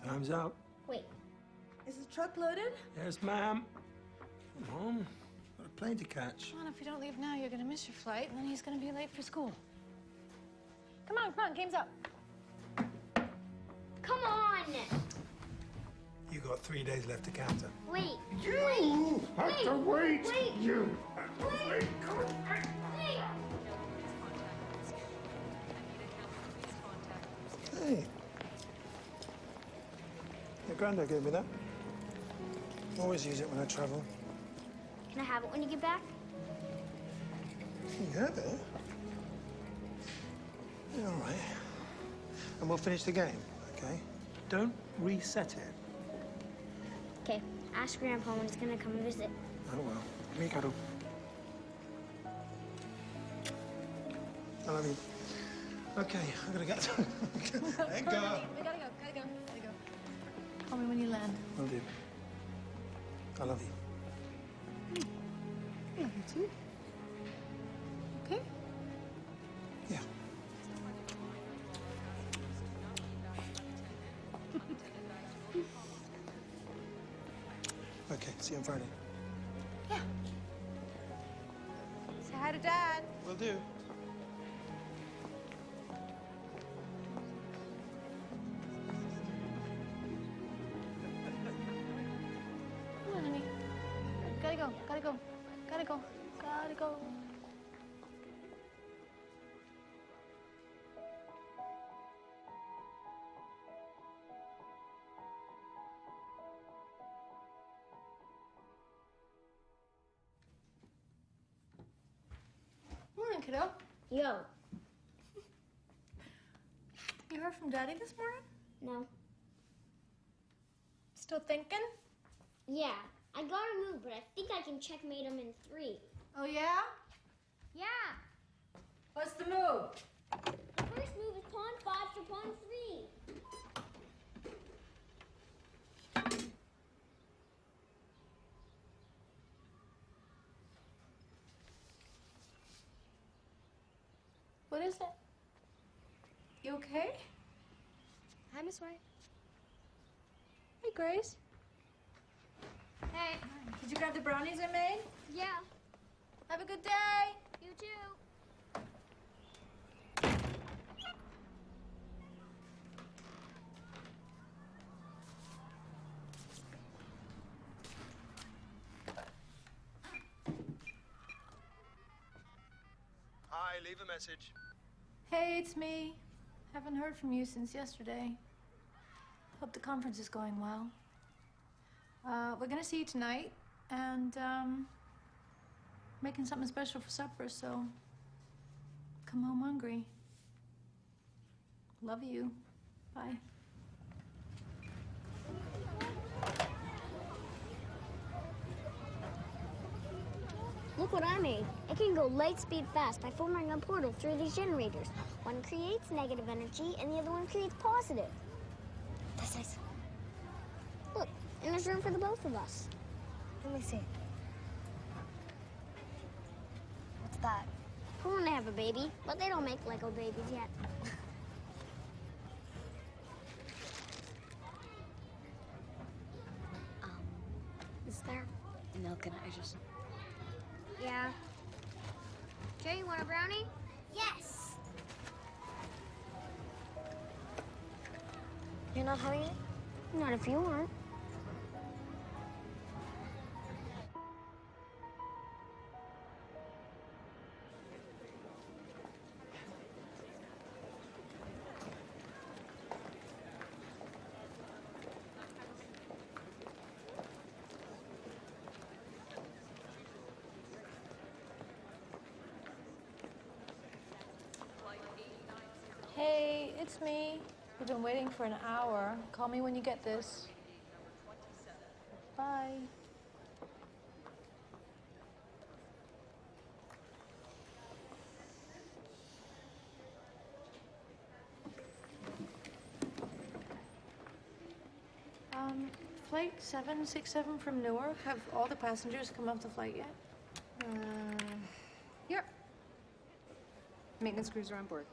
Time's up. Wait, is the truck loaded? Yes, ma'am. Come on. Got a plane to catch. Come on, if you don't leave now, you're gonna miss your flight, and then he's gonna be late for school. Come on, game's up. Come on! You got 3 days left to counter. Wait. You have to wait. Wait. You have to wait. Come on. Wait. Hey. Your granddad gave me that. Always use it when I travel. Can I have it when you get back? You have it? Yeah, all right. And we'll finish the game, okay? Don't reset it. Okay, ask Grandpa when he's gonna come and visit. Oh, well. Me cuddle. I love you. Okay, I'm gonna get... Let go. We gotta go. Call me when you land. Will do. I love you. I love you too. Okay? Yeah. Okay, see you on Friday. Yeah. Say hi to Dad. Will do. Come on, honey. Gotta go. Morning, kiddo. Yo. You heard from Daddy this morning? No. Still thinking? Yeah, I gotta move, but I think I can checkmate him in 3. Oh, yeah? Yeah. What's the move? The first move is pawn 5 to pawn 3. What is it? You okay? Hi, Miss White. Hey, Grace. Hey. Did you grab the brownies I made? Yeah. Have a good day. You too. Hi, leave a message. Hey, it's me. Haven't heard from you since yesterday. Hope the conference is going well. We're gonna see you tonight, and making something special for supper, so come home hungry. Love you. Bye. Look what I made. It can go light speed fast by forming a portal through these generators. One creates negative energy and the other one creates positive. That's nice. Look, and there's room for the both of us. Let me see. What's that? We want to have a baby, but they don't make Lego babies yet. Is there milk in it? Yeah. Jay, you want a brownie? Yes. You're not having it? Not if you aren't. Hey, it's me. We've been waiting for an hour. Call me when you get this. Bye. Flight 767 from Newark. Have all the passengers come off the flight yet? Yep. Maintenance crews are on board.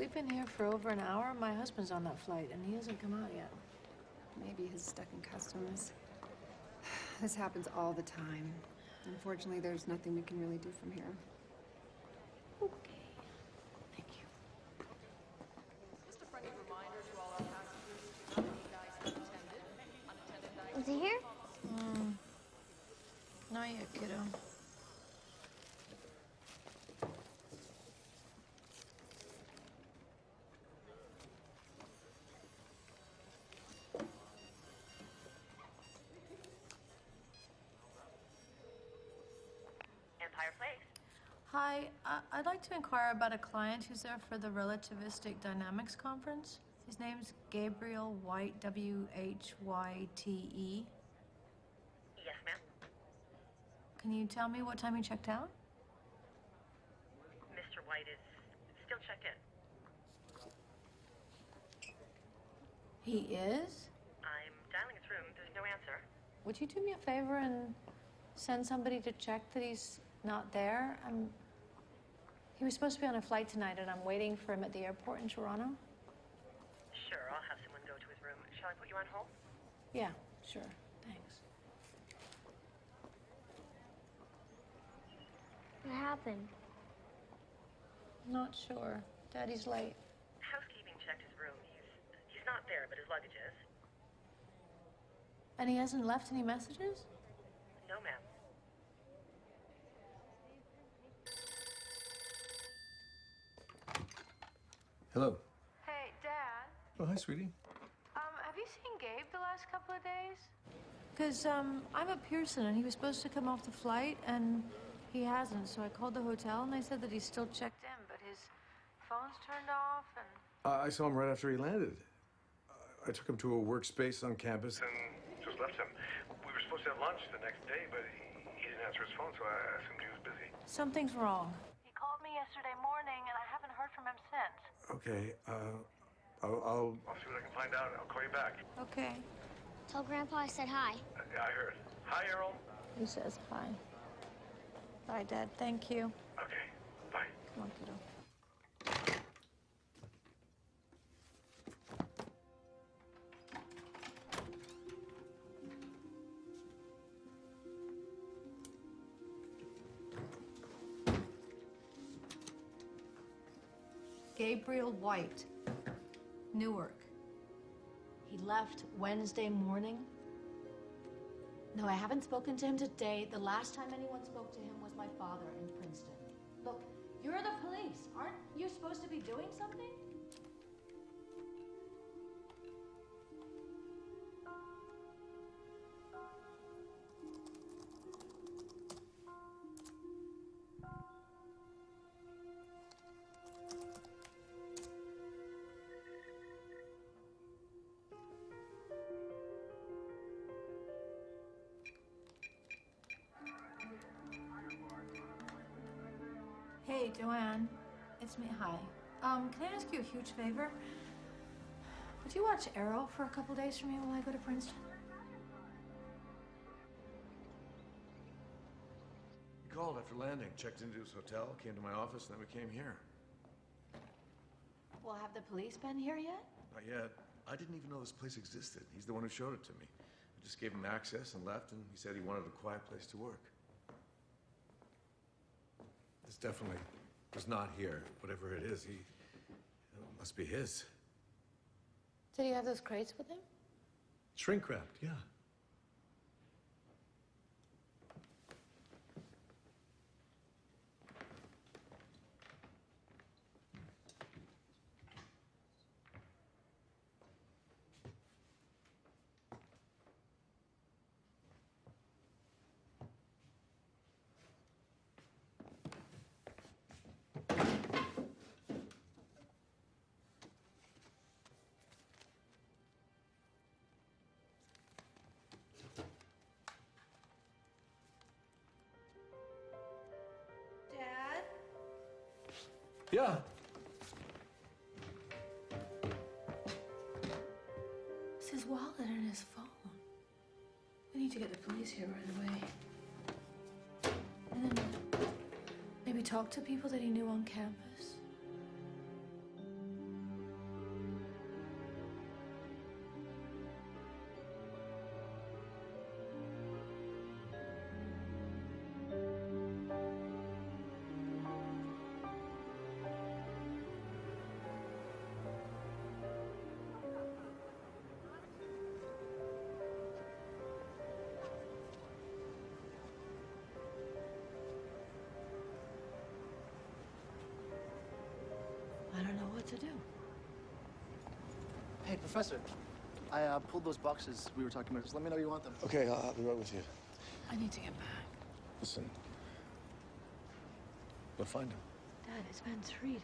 We've been here for over an hour. My husband's on that flight, and he hasn't come out yet. Maybe he's stuck in customs. This happens all the time. Unfortunately, there's nothing we can really do from here. Okay. Thank you. Just a friendly reminder to all our passengers to not leave bags unattended. Unattended bags. Is he here? Not yet, kiddo. Empire Place. Hi, I'd like to inquire about a client who's there for the Relativistic Dynamics Conference. His name's Gabriel White, W-H-Y-T-E. Yes, ma'am. Can you tell me what time he checked out? Mr. White is still checked in. He is? I'm dialing his room. There's no answer. Would you do me a favor and send somebody to check that he's not there? He was supposed to be on a flight tonight, and I'm waiting for him at the airport in Toronto. Sure, I'll have someone go to his room. Shall I put you on hold? Yeah, sure. Thanks. What happened? Not sure. Daddy's late. Housekeeping checked his room. He's not there, but his luggage is. And he hasn't left any messages? No, ma'am. Hello. Hey, Dad. Oh, hi, sweetie. Have you seen Gabe the last couple of days? Because, I'm at Pearson, and he was supposed to come off the flight, and he hasn't. So I called the hotel, and they said that he's still checked in, but his phone's turned off, and... I saw him right after he landed. I took him to a workspace on campus and just left him. We were supposed to have lunch the next day, but he didn't answer his phone, so I assumed he was busy. Something's wrong. He called me yesterday morning, and I haven't heard from him since. Okay, I'll see what I can find out. I'll call you back. Okay. Tell Grandpa I said hi. Yeah, I heard. Hi, Errol. He says hi. Bye, Dad. Thank you. Okay, bye. Come on, kiddo. Gabriel White, Newark. He left Wednesday morning. No, I haven't spoken to him today. The last time anyone spoke to him was my father in Princeton. Look, you're the police. Aren't you supposed to be doing something? Hey, Joanne. It's me. Hi. Can I ask you a huge favor? Would you watch Arrow for a couple days for me while I go to Princeton? He called after landing, checked into his hotel, came to my office, and then we came here. Well, have the police been here yet? Not yet. I didn't even know this place existed. He's the one who showed it to me. I just gave him access and left, and he said he wanted a quiet place to work. This definitely was not here. Whatever it is, it must be his. Did he have those crates with him? Shrink wrapped, yeah. Dad? Yeah. It's his wallet and his phone. We need to get the police here right away. And then maybe talk to people that he knew on campus. Hey, Professor. I pulled those boxes we were talking about. Just let me know you want them. Okay, I'll be right with you. I need to get back. Listen. We'll find him. Dad, it's been 3 days.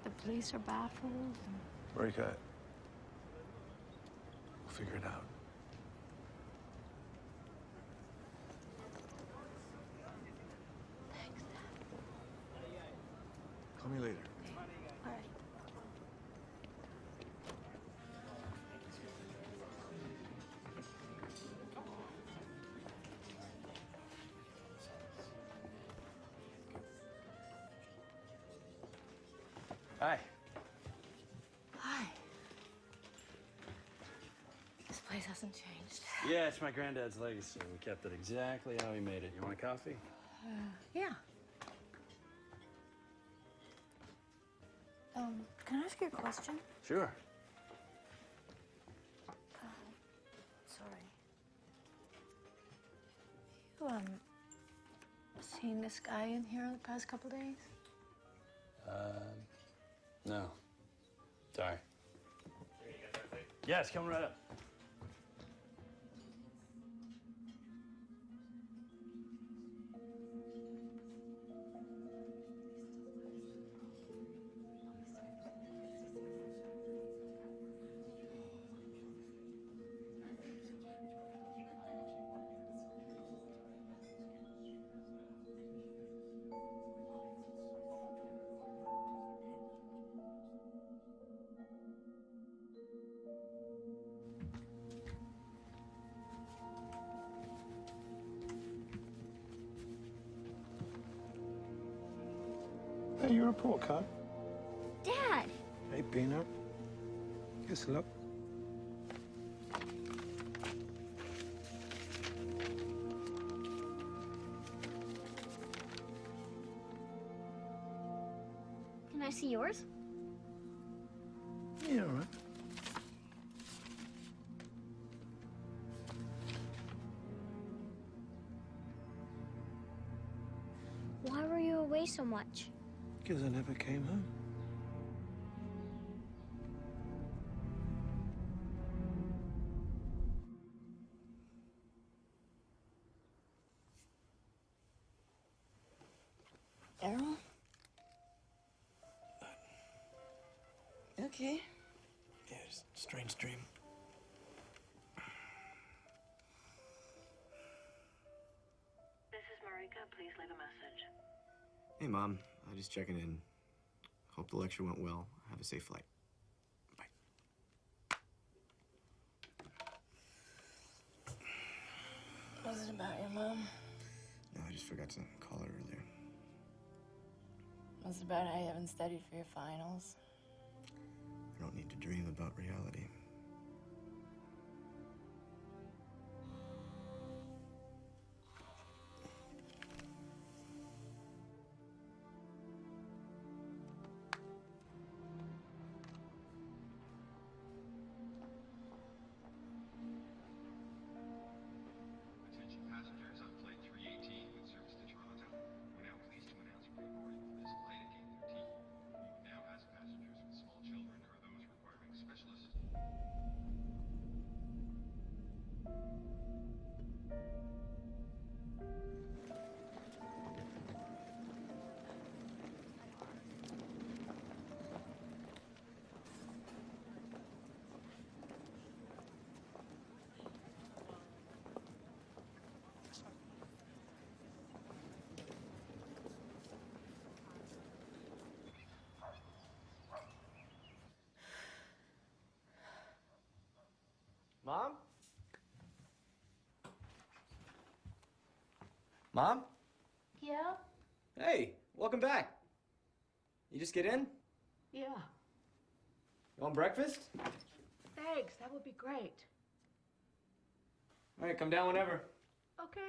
The police are baffled. Marika, we'll figure it out. Thanks, Dad. Call me later. All right. Hi. Hi. This place hasn't changed. Yeah, it's my granddad's legacy. We kept it exactly how he made it. You want a coffee? Yeah. Can I ask you a question? Sure. Sorry. You, seen this guy in here the past couple days? No. Sorry. Yes, coming right up. Hey, your report card. Dad! Hey, Peanut. Guess luck. Can I see yours? Yeah, all right. Why were you away so much? Because I never came home. Errol? Okay. Yeah, it's a strange dream. This is Marika. Please leave a message. Hey, Mom. Just checking in. Hope the lecture went well. Have a safe flight. Bye. What's it about your mom? No, I just forgot to call her earlier. What's it about how you haven't studied for your finals? I don't need to dream about reality. Attention passengers on flight 318 with service to Toronto. We're now pleased to announce pre-boarding for this flight at gate 13. We now ask passengers with small children or those requiring special assistance. Mom? Mom? Yeah? Hey, welcome back. You just get in? Yeah. You want breakfast? Thanks. That would be great. All right, come down whenever. Okay.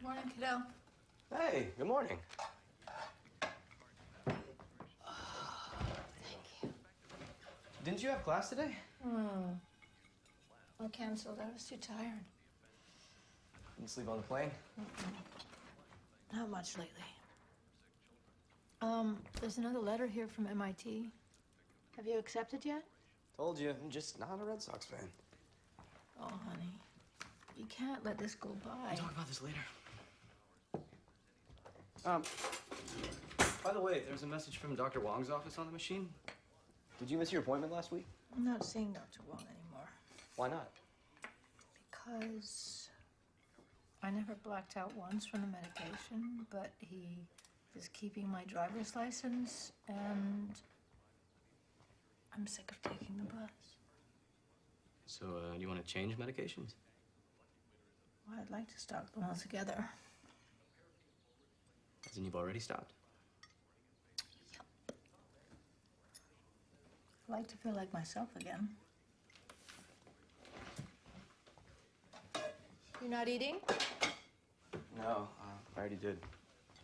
Morning, kiddo. Hey, good morning. Didn't you have class today? I canceled. I was too tired. Didn't sleep on the plane? Not much lately. There's another letter here from MIT. Have you accepted yet? Told you, I'm just not a Red Sox fan. Oh, honey. You can't let this go by. We'll talk about this later. By the way, there's a message from Dr. Wong's office on the machine. Did you miss your appointment last week? I'm not seeing Dr. Wong anymore. Why not? Because I never blacked out once from the medication, but he is keeping my driver's license, and I'm sick of taking the bus. So, do you want to change medications? Well, I'd like to stop them altogether. As in you've already stopped? I'd like to feel like myself again. You're not eating? No, I already did.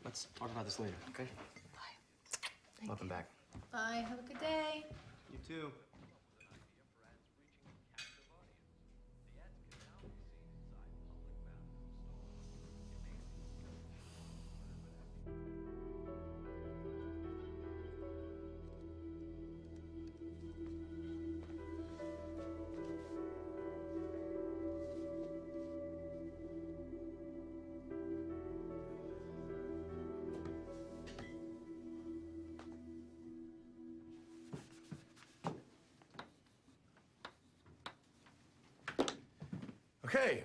Let's talk about this later, okay? Bye. Welcome back. Bye. Have a good day. You too. Okay.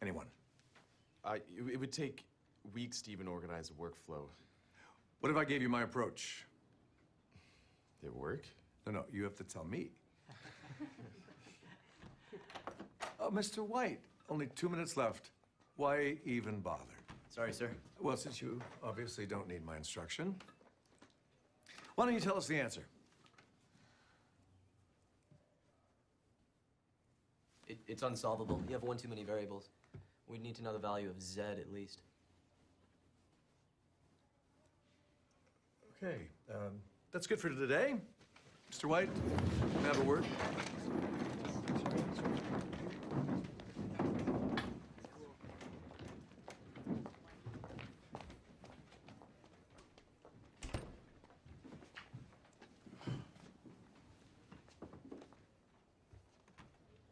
Anyone? It would take weeks to even organize a workflow. What if I gave you my approach? It work? No, you have to tell me. Mr. White, only 2 minutes left. Why even bother? Sorry, sir. Well, since you obviously don't need my instruction, why don't you tell us the answer? It's unsolvable. You have one too many variables. We need to know the value of Z at least. Okay, that's good for today. Mr. White, can I have a word?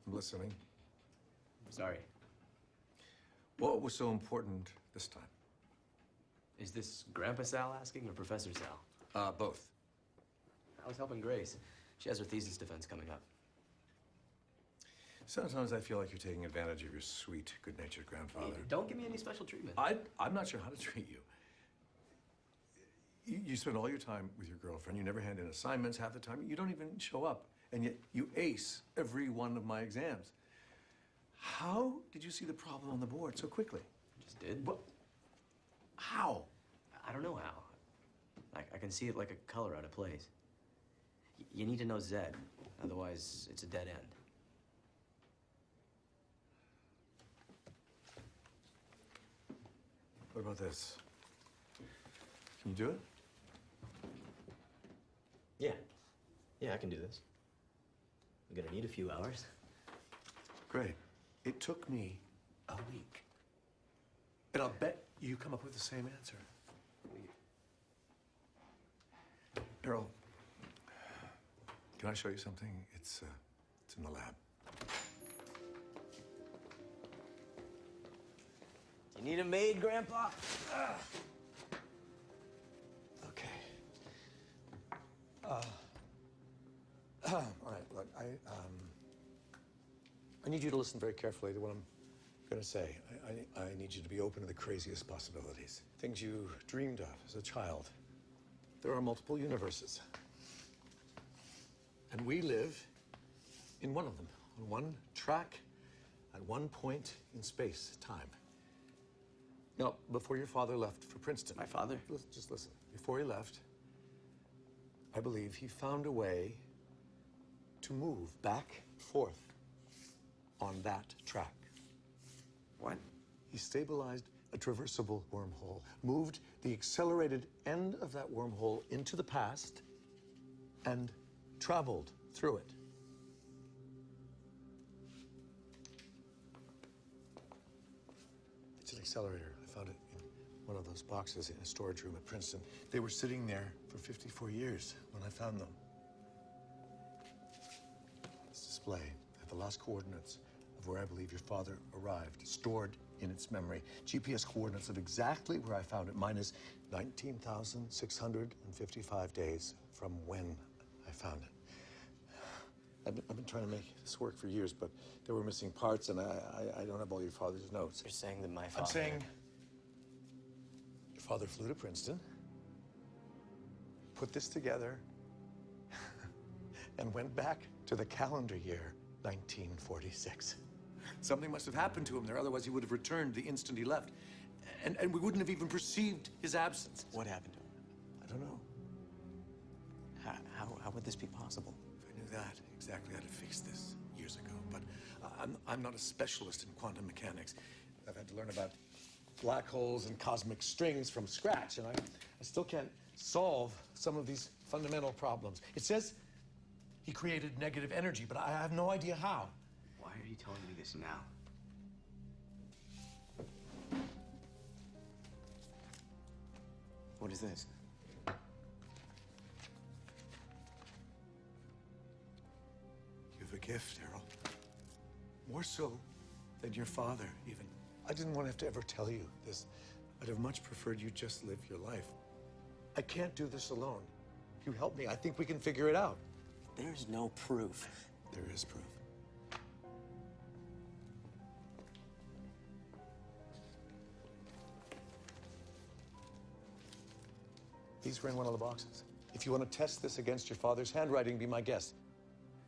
I'm listening. Sorry. What was so important this time? Is this Grandpa Sal asking or Professor Sal? Both. I was helping Grace. She has her thesis defense coming up. Sometimes I feel like you're taking advantage of your sweet, good-natured grandfather. Hey, don't give me any special treatment. I'm not sure how to treat you. You spend all your time with your girlfriend. You never hand in assignments half the time. You don't even show up. And yet you ace every one of my exams. How did you see the problem on the board so quickly? Just did. What? How? I don't know how. I can see it like a color out of place. You need to know Z, otherwise it's a dead end. What about this? Can you do it? Yeah, I can do this. I'm gonna need a few hours. Great. It took me a week. And I'll bet you come up with the same answer. Errol, can I show you something? It's in the lab. You need a maid, Grandpa? Okay. All right, look, I need you to listen very carefully to what I'm going to say. I need you to be open to the craziest possibilities. Things you dreamed of as a child. There are multiple universes. And we live in one of them, on one track, at one point in space, time. Now, before your father left for Princeton... My father? Just listen. Before he left, I believe he found a way to move back and forth on that track. What? He stabilized a traversable wormhole, moved the accelerated end of that wormhole into the past, and traveled through it. It's an accelerator. I found it in one of those boxes in a storage room at Princeton. They were sitting there for 54 years when I found them. This display had the last coordinates of where I believe your father arrived, stored in its memory. GPS coordinates of exactly where I found it, minus 19,655 days from when I found it. I've been trying to make this work for years, but there were missing parts, and I don't have all your father's notes. You're saying that my father... I'm saying your father flew to Princeton, put this together, and went back to the calendar year 1946. Something must have happened to him there, otherwise he would have returned the instant he left. And we wouldn't have even perceived his absence. What happened to him? I don't know. How would this be possible? If I knew that, exactly how to fix this years ago. But I'm not a specialist in quantum mechanics. I've had to learn about black holes and cosmic strings from scratch, and I still can't solve some of these fundamental problems. It says he created negative energy, but I have no idea how. Why are you telling me this now? What is this? You have a gift, Errol. More so than your father, even. I didn't want to have to ever tell you this. I'd have much preferred you just live your life. I can't do this alone. You help me. I think we can figure it out. There's no proof. There is proof. These were in one of the boxes. If you want to test this against your father's handwriting, be my guest.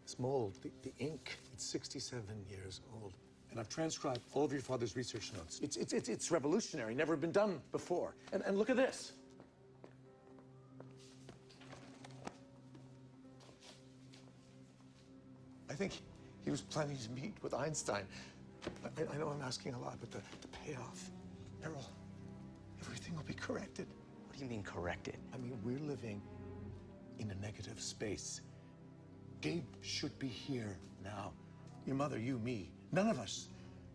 This mold, the ink, it's 67 years old. And I've transcribed all of your father's research notes. It's revolutionary, never been done before. And look at this. I think he was planning to meet with Einstein. I know I'm asking a lot, but the payoff, Errol, everything will be corrected. What do you mean corrected? I mean, we're living in a negative space. Gabe should be here now. Your mother, you, me, none of us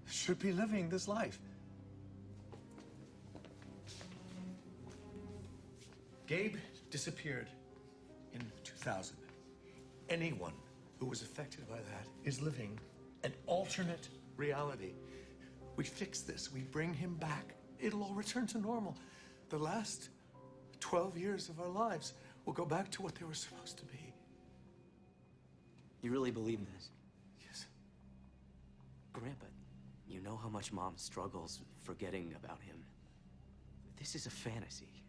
should be living this life. Gabe disappeared in 2000. Anyone who was affected by that is living an alternate reality. We fix this, we bring him back, it'll all return to normal. The last 12 years of our lives will go back to what they were supposed to be. You really believe this? Yes. Grandpa, you know how much Mom struggles forgetting about him. This is a fantasy.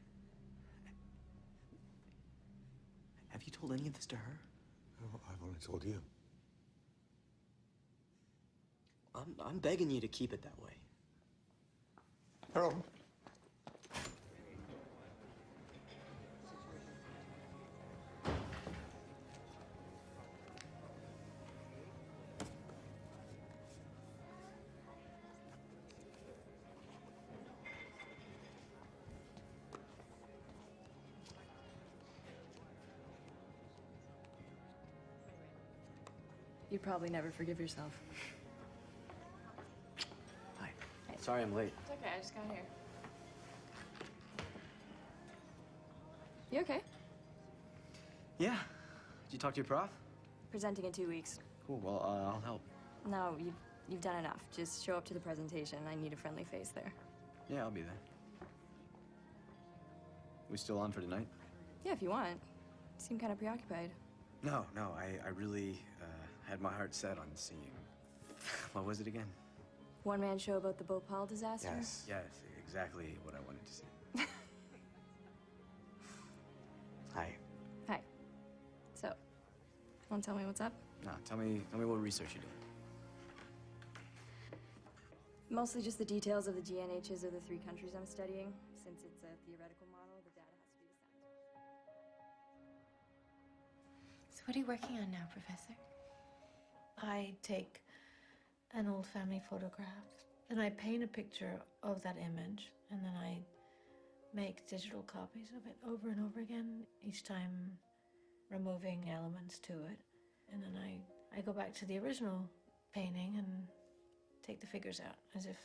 Have you told any of this to her? No, I've only told you. I'm begging you to keep it that way. Harold. You'd probably never forgive yourself. Hi. Sorry I'm late. It's okay, I just got here. You okay? Yeah. Did you talk to your prof? Presenting in 2 weeks. Cool, well, I'll help. No, you've done enough. Just show up to the presentation. I need a friendly face there. Yeah, I'll be there. We still on for tonight? Yeah, if you want. You seem kind of preoccupied. No, I really had my heart set on seeing. What was it again? One-man show about the Bhopal disaster? Yes, exactly what I wanted to see. Hi. Hi. So, want to tell me what's up? No, tell me what research you did. Mostly just the details of the GNHs of the 3 countries I'm studying. Since it's a theoretical model, the data has to be the same. So what are you working on now, Professor? I take an old family photograph and I paint a picture of that image, and then I make digital copies of it over and over again. Each time removing elements to it. And then I go back to the original painting and take the figures out as if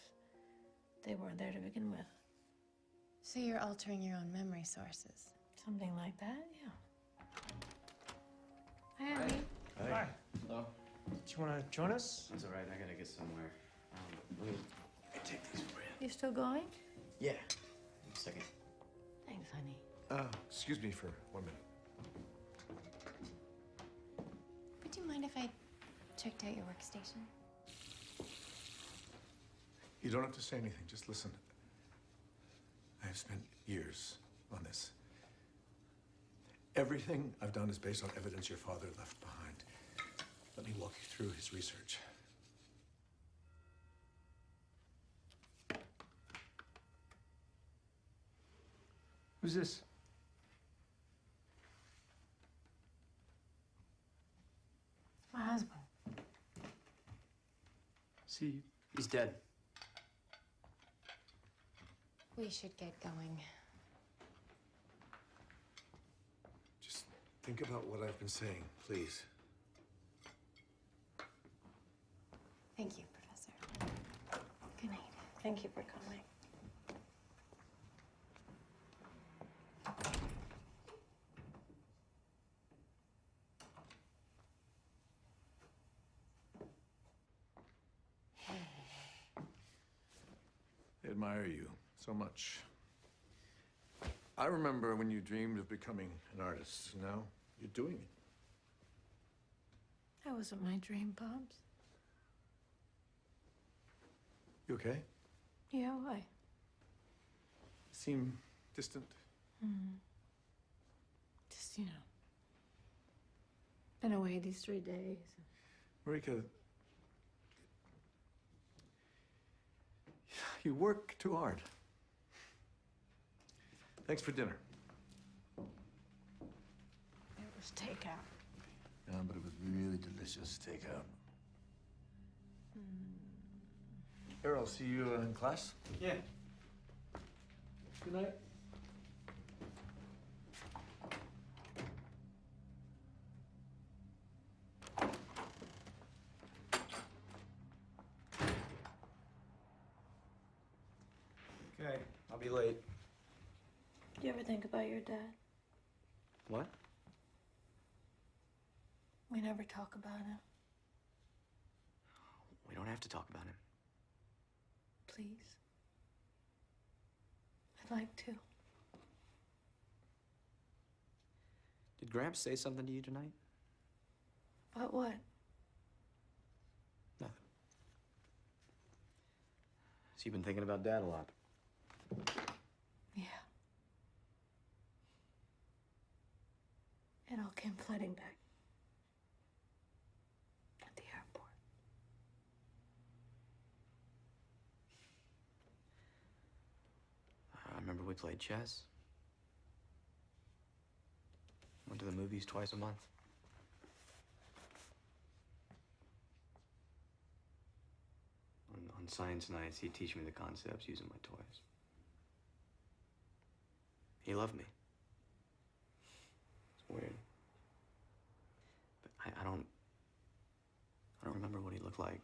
they weren't there to begin with. So you're altering your own memory sources? Something like that, yeah. Hi, Andy. Hi. Hello. Do you want to join us? That's all right. I gotta get somewhere. Let me take these for you. You still going? Yeah. A second. Thanks, honey. Excuse me for 1 minute. Would you mind if I checked out your workstation? You don't have to say anything, just listen. I have spent years on this. Everything I've done is based on evidence your father left behind. Let me walk you through his research. Who's this? It's my husband. See, he's dead. We should get going. Just think about what I've been saying, please. Thank you, Professor. Good night. Thank you for coming. I admire you so much. I remember when you dreamed of becoming an artist. Now you're doing it. That wasn't my dream, Pops. You okay? Yeah, why? You seem distant. Just, been away these 3 days. Marika, you work too hard. Thanks for dinner. It was takeout. Yeah, but it was really delicious takeout. Here, I'll see you in class. Yeah. Good night. Okay, I'll be late. Do you ever think about your dad? What? We never talk about him. We don't have to talk about him. Please. I'd like to. Did Gramps say something to you tonight? But what? Nothing. So you've been thinking about Dad a lot. Yeah. It all came flooding back. At the airport. I remember we played chess. Went to the movies twice a month. On science nights, he'd teach me the concepts using my toys. He loved me. It's weird. But I don't remember what he looked like.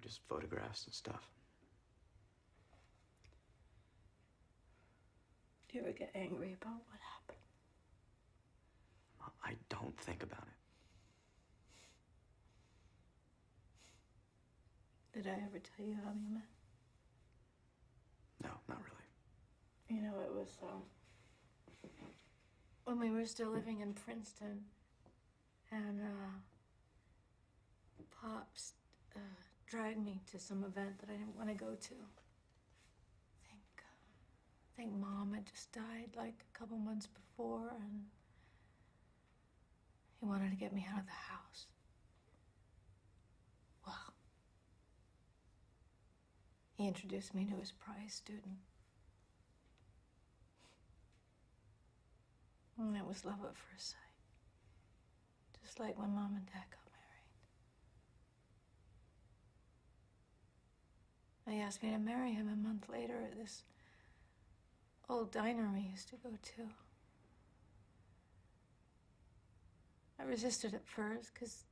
Just photographs and stuff. Do you ever get angry about what happened? I don't think about it. Did I ever tell you how we met? No, not really. It was when we were still living in Princeton, and Pops dragged me to some event that I didn't want to go to. I think Mom had just died like a couple months before, and he wanted to get me out of the house. Well, he introduced me to his prize student. And it was love at first sight. Just like when Mom and Dad got married. They asked me to marry him a month later at this old diner we used to go to. I resisted at first because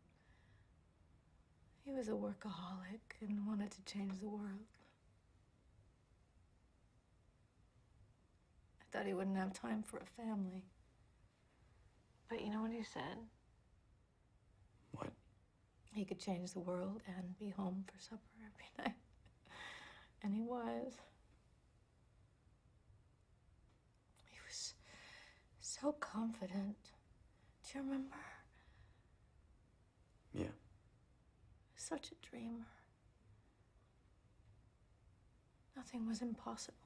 he was a workaholic and wanted to change the world. I thought he wouldn't have time for a family. But you know what he said? What? He could change the world and be home for supper every night. And he was. He was so confident. Do you remember? Yeah. Such a dreamer. Nothing was impossible.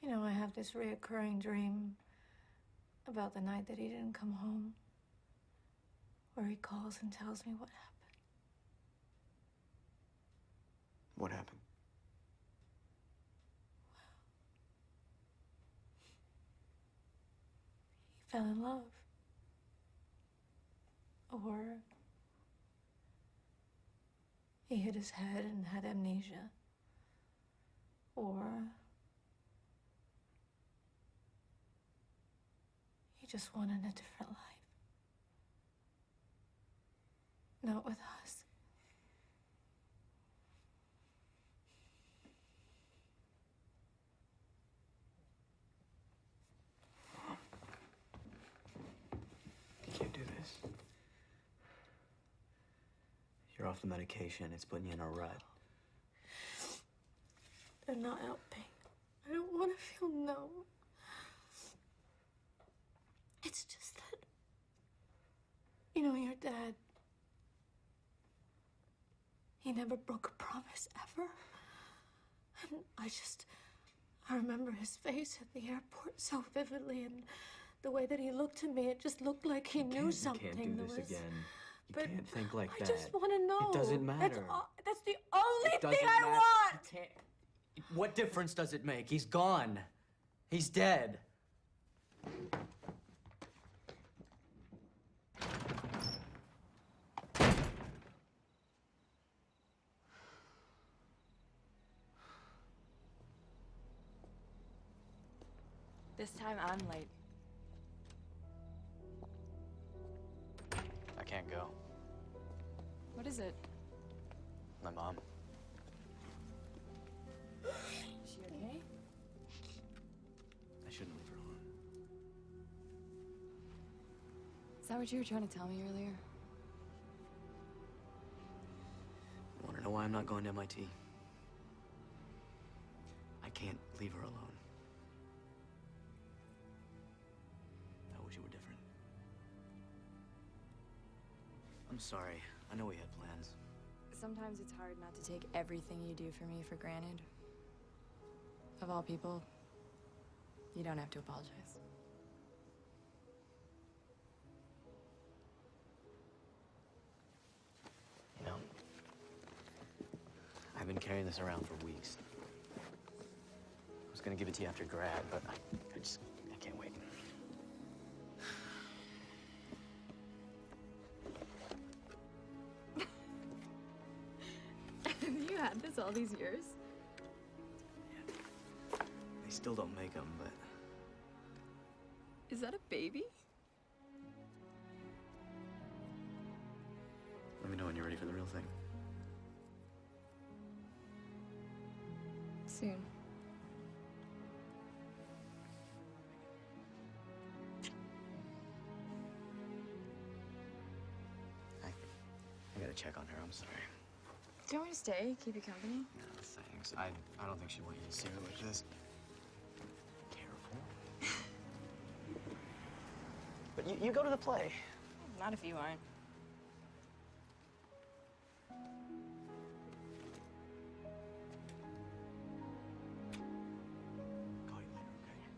You know, I have this reoccurring dream about the night that he didn't come home, where he calls and tells me what happened. What happened? He fell in love. Or he hit his head and had amnesia. Or he just wanted a different life. Not with us. You can't do this. You're off the medication. It's putting you in a rut. They're not helping. I don't want to feel numb. It's just that, you know, your dad, he never broke a promise, ever. And I remember his face at the airport so vividly, and the way that he looked at me, it just looked like he knew something. You can't do this again. You But can't think like I that. just want to know. It doesn't matter. That's the only It doesn't thing I matter. want. You can't. What difference does it make? He's gone. He's dead. This time I'm late. I can't go. What is it? My mom. Is she okay? I shouldn't leave her alone. Is that what you were trying to tell me earlier? Want to know why I'm not going to MIT? I can't leave her alone. I wish it were different. I'm sorry. I know we had plans. Sometimes it's hard not to take everything you do for me for granted. Of all people, you don't have to apologize. You know, I've been carrying this around for weeks. I was gonna give it to you after grad, but I can't wait. You had this all these years? They still don't make them, but Is that a baby? let me know when you're ready for the real thing. Soon. I gotta check on her. I'm sorry. Do you want me to stay? Keep you company? No, thanks. I don't think she'd want you to see her like this. Careful. But you go to the play. Not if you aren't. Call you later, okay?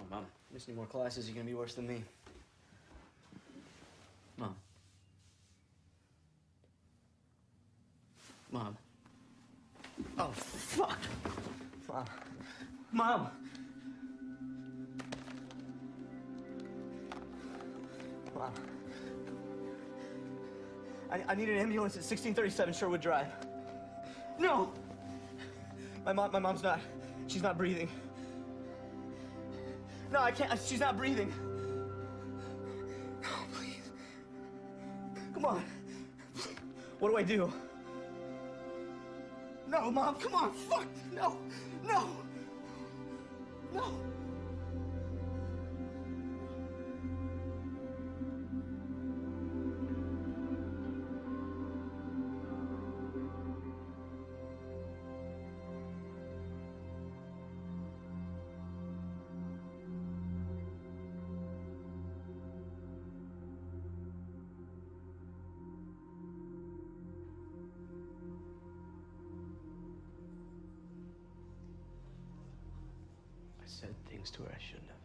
Mom, miss any more classes, you're gonna be worse than me. Mom. Mom. Oh, fuck! Mom. Mom! Mom. I need an ambulance at 1637 Sherwood Drive. No! My mom's not. She's not breathing. No, I can't. She's not breathing. No, please. Come on. What do I do? No, Mom, come on. Fuck. No. No. No. I said things to her I shouldn't have.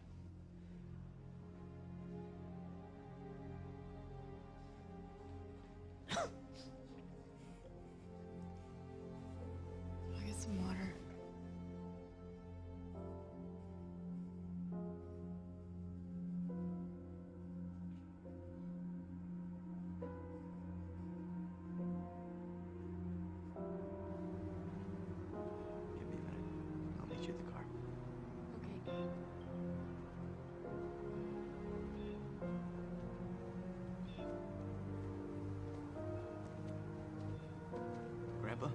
I'll get some water. Give me a minute. I'll meet you at the car. Okay. Grandpa?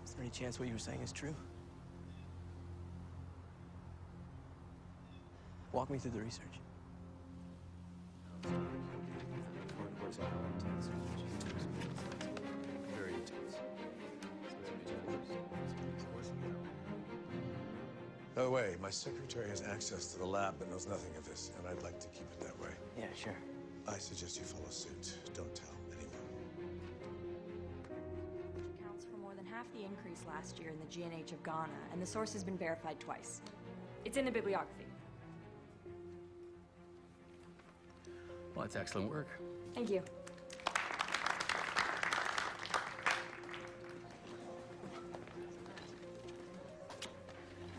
Is there any chance what you were saying is true? Walk me through the research. Very intense. By the way, my secretary has access to the lab but knows nothing of this, and I'd like to keep it that way. Yeah, sure. I suggest you follow suit. Don't tell anyone. Accounts for more than half the increase last year in the GNH of Ghana, and the source has been verified twice. It's in the bibliography. Well, that's excellent work. Thank you.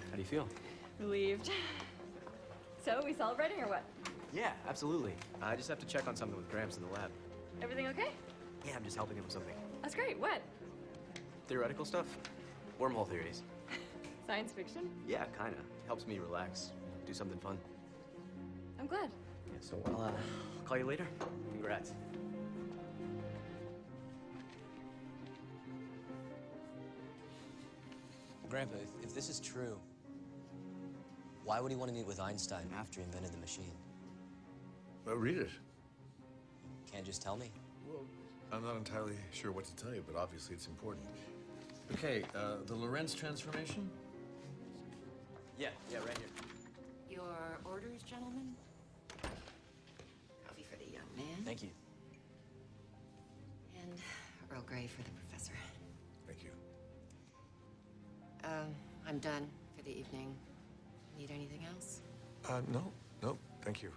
How do you feel? Relieved. So, we celebrating or what? Yeah, absolutely. I just have to check on something with Gramps in the lab. Everything okay? Yeah, I'm just helping him with something. That's great. What? Theoretical stuff? Wormhole theories. Science fiction? Yeah, kinda. Helps me relax. Do something fun. I'm glad. Yeah, so I'll call you later. Congrats. Grandpa, if this is true, why would he want to meet with Einstein after he invented the machine? Well, read it. Can't just tell me. Well, I'm not entirely sure what to tell you, but obviously it's important. Okay, the Lorentz transformation? Yeah, right here. Your orders, gentlemen? Coffee for the young man. Thank you. And Earl Grey for the professor. Thank you. I'm done for the evening. Need anything else? No, thank you.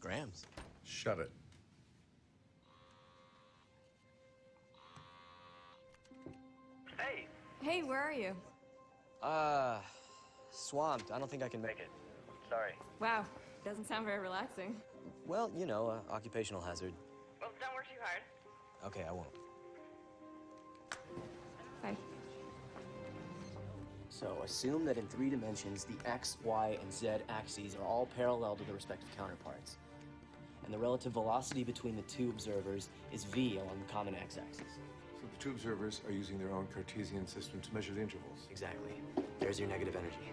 Grams. Shut it. Hey! Hey, where are you? Swamped. I don't think I can make it. Sorry. Wow, doesn't sound very relaxing. Well, you know, occupational hazard. Well, don't work too hard. Okay, I won't. Bye. So assume that in 3 dimensions, the x, y, and z axes are all parallel to their respective counterparts. And the relative velocity between the two observers is v along the common x-axis. So the two observers are using their own Cartesian system to measure the intervals. Exactly. There's your negative energy.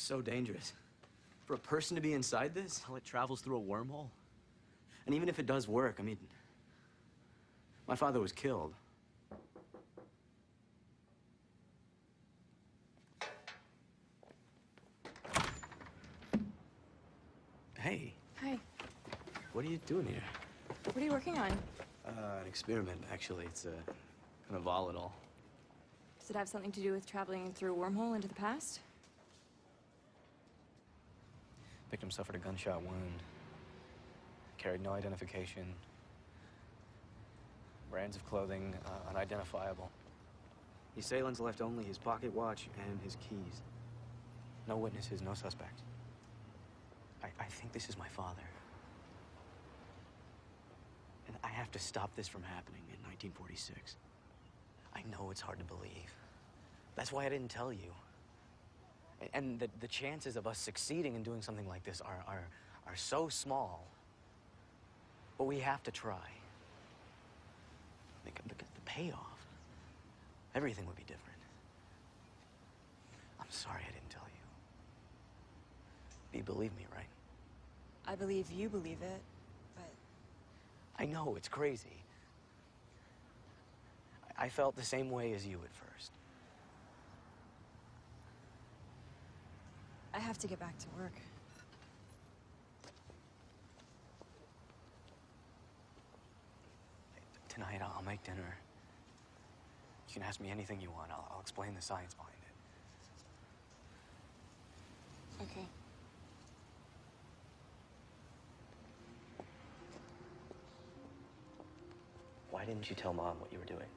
so dangerous. For a person to be inside this, how it travels through a wormhole. And even if it does work, I mean, my father was killed. Hey. Hi. What are you doing here? What are you working on? An experiment, actually. It's kind of volatile. Does it have something to do with traveling through a wormhole into the past? Victim suffered a gunshot wound. Carried no identification. Brands of clothing, unidentifiable. The assailants left only his pocket watch and his keys. No witnesses, no suspect. I think this is my father. And I have to stop this from happening in 1946. I know it's hard to believe. That's why I didn't tell you. And the chances of us succeeding in doing something like this are so small. But we have to try. Because the payoff, everything would be different. I'm sorry I didn't tell you. You believe me, right? I believe you believe it, but... I know, it's crazy. I felt the same way as you at first. I have to get back to work. Tonight, I'll make dinner. You can ask me anything you want. I'll explain the science behind it. Okay. Why didn't you tell Mom what you were doing?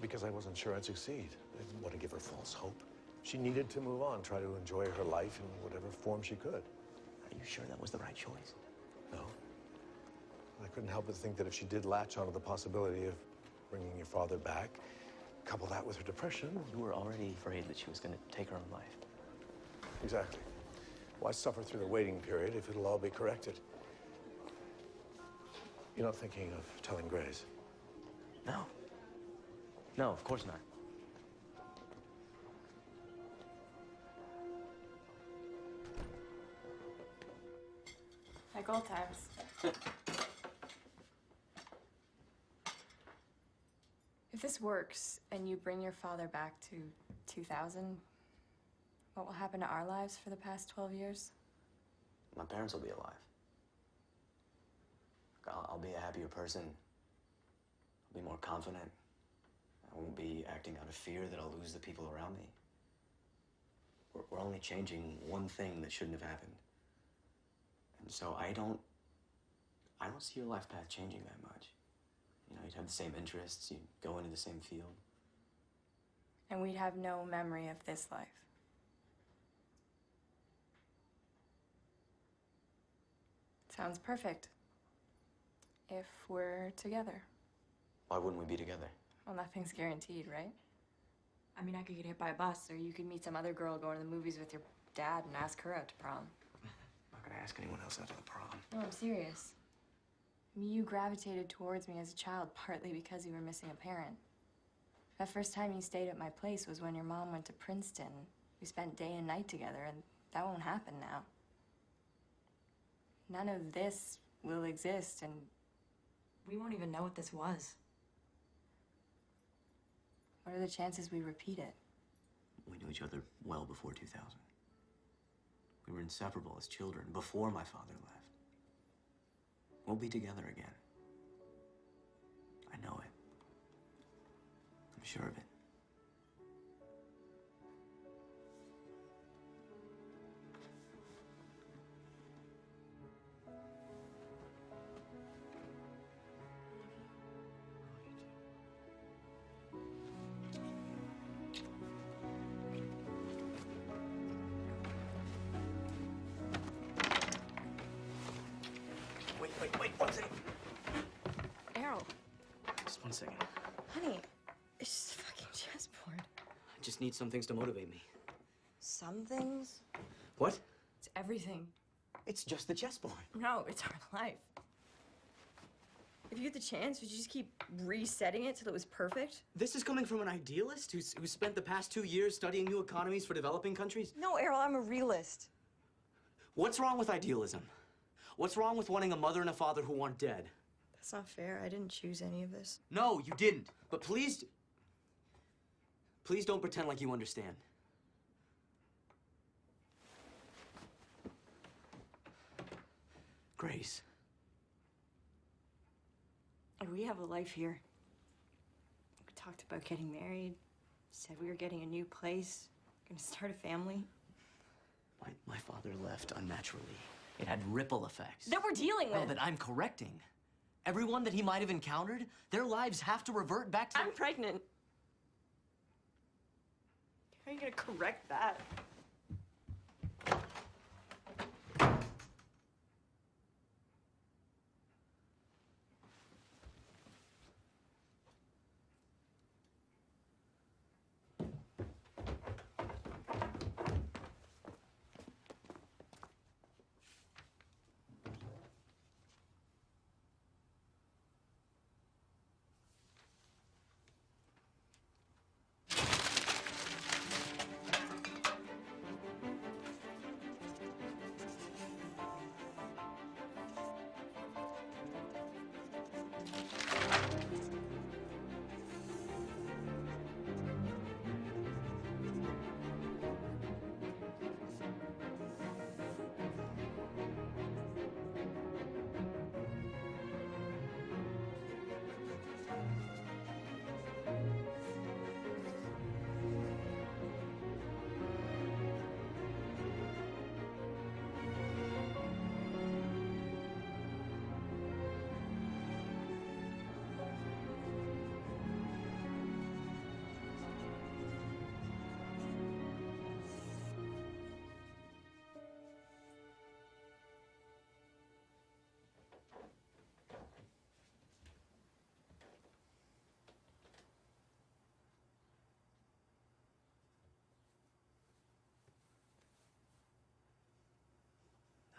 Because I wasn't sure I'd succeed. I didn't want to give her false hope. She needed to move on, try to enjoy her life in whatever form she could. Are you sure that was the right choice? No. I couldn't help but think that if she did latch onto the possibility of bringing your father back, couple that with her depression. You were already afraid that she was going to take her own life. Exactly. Why suffer through the waiting period if it'll all be corrected? You're not thinking of telling Grace? No. No, of course not. Like old times. If this works and you bring your father back to 2000, what will happen to our lives for the past 12 years? My parents will be alive. I'll be a happier person. I'll be more confident. I won't be acting out of fear that I'll lose the people around me. We're only changing one thing that shouldn't have happened. And so I don't see your life path changing that much. You know, you'd have the same interests, you'd go into the same field. And we'd have no memory of this life. Sounds perfect. If we're together. Why wouldn't we be together? Well, nothing's guaranteed, right? I mean, I could get hit by a bus, or you could meet some other girl going to the movies with your dad and ask her out to prom. I'm not gonna ask anyone else out to the prom. No, I'm serious. I mean, you gravitated towards me as a child partly because you were missing a parent. That first time you stayed at my place was when your mom went to Princeton. We spent day and night together, and that won't happen now. None of this will exist, and we won't even know what this was. What are the chances we repeat it? We knew each other well before 2000. We were inseparable as children before my father left. We'll be together again. I know it. I'm sure of it. Wait, one second. Errol. Just 1 second. Honey, it's just a fucking chessboard. I just need some things to motivate me. Some things? What? It's everything. It's just the chessboard. No, it's our life. If you had the chance, would you just keep resetting it till it was perfect? This is coming from an idealist who spent the past 2 years studying new economies for developing countries? No, Errol, I'm a realist. What's wrong with idealism? What's wrong with wanting a mother and a father who aren't dead? That's not fair. I didn't choose any of this. No, you didn't. But please don't pretend like you understand. Grace. We have a life here. We talked about getting married, said we were getting a new place, gonna start a family. My father left unnaturally. It had ripple effects. That we're dealing with. No, that I'm correcting. Everyone that he might have encountered, their lives have to revert back to... I'm pregnant. How are you gonna correct that?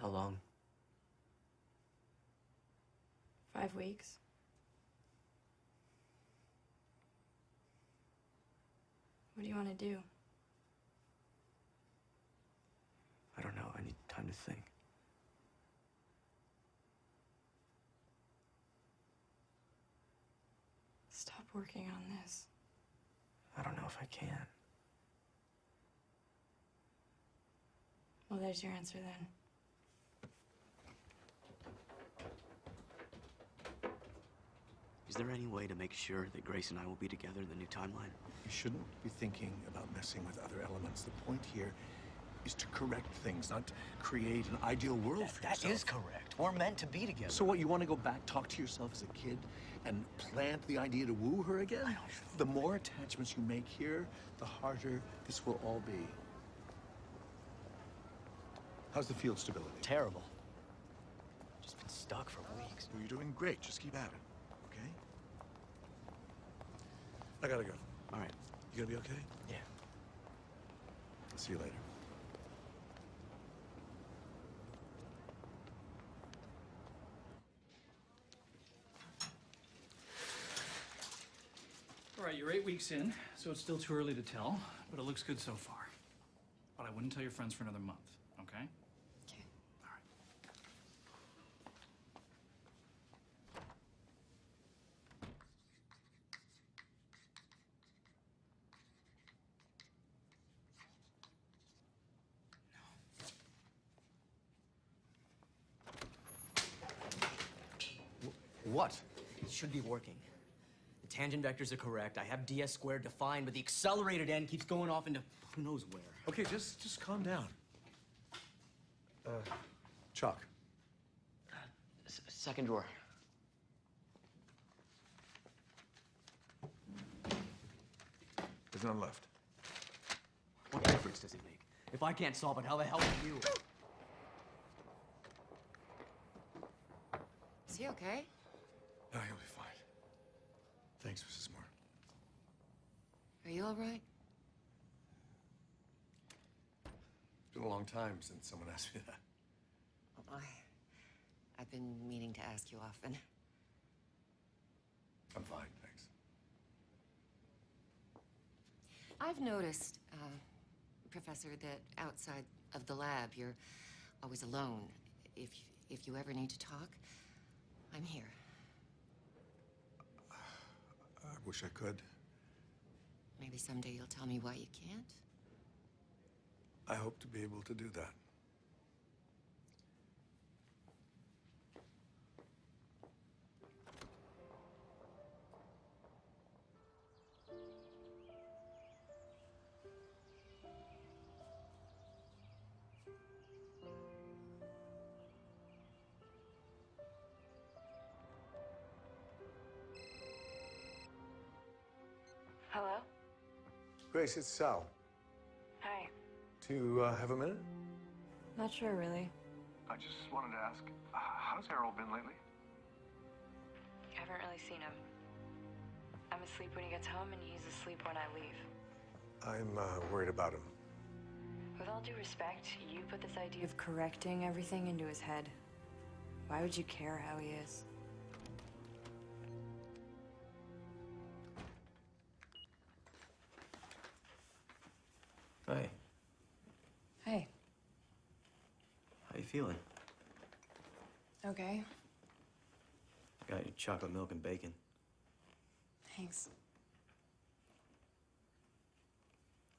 How long? 5 weeks. What do you want to do? I don't know. I need time to think. Stop working on this. I don't know if I can. Well, there's your answer then. Is there any way to make sure that Grace and I will be together in the new timeline? You shouldn't be thinking about messing with other elements. The point here is to correct things, not to create an ideal world for yourself. That is correct. We're meant to be together. So what, you want to go back, talk to yourself as a kid, and plant the idea to woo her again? The more attachments you make here, the harder this will all be. How's the field stability? Terrible. Just been stuck for weeks. Well, you're doing great. Just keep at it, okay? I gotta go. All right. You gonna be okay? Yeah. See you later. All right, you're 8 weeks in, so it's still too early to tell, but it looks good so far. But I wouldn't tell your friends for another month, okay? Okay. All right. What? It should be working. The tangent vectors are correct. I have ds squared defined, but the accelerated end keeps going off into who knows where. Okay, just calm down. Chalk. Second drawer. There's none left. What difference does it make? If I can't solve it, how the hell can you? Is he okay? No, he'll be fine. Thanks, Mrs. Moore. Are you all right? It's been a long time since someone asked me that. I've been meaning to ask you often. I'm fine, thanks. I've noticed, Professor, that outside of the lab, you're always alone. If you ever need to talk, I'm here. I wish I could. Maybe someday you'll tell me why you can't. I hope to be able to do that. Hello? Grace, it's Sal. Hi. Do you have a minute? Not sure, really. I just wanted to ask, how's Harold been lately? I haven't really seen him. I'm asleep when he gets home, and he's asleep when I leave. I'm worried about him. With all due respect, you put this idea of correcting everything into his head. Why would you care how he is? Hey, Hey. how you feeling? Okay. Got your chocolate milk and bacon. Thanks.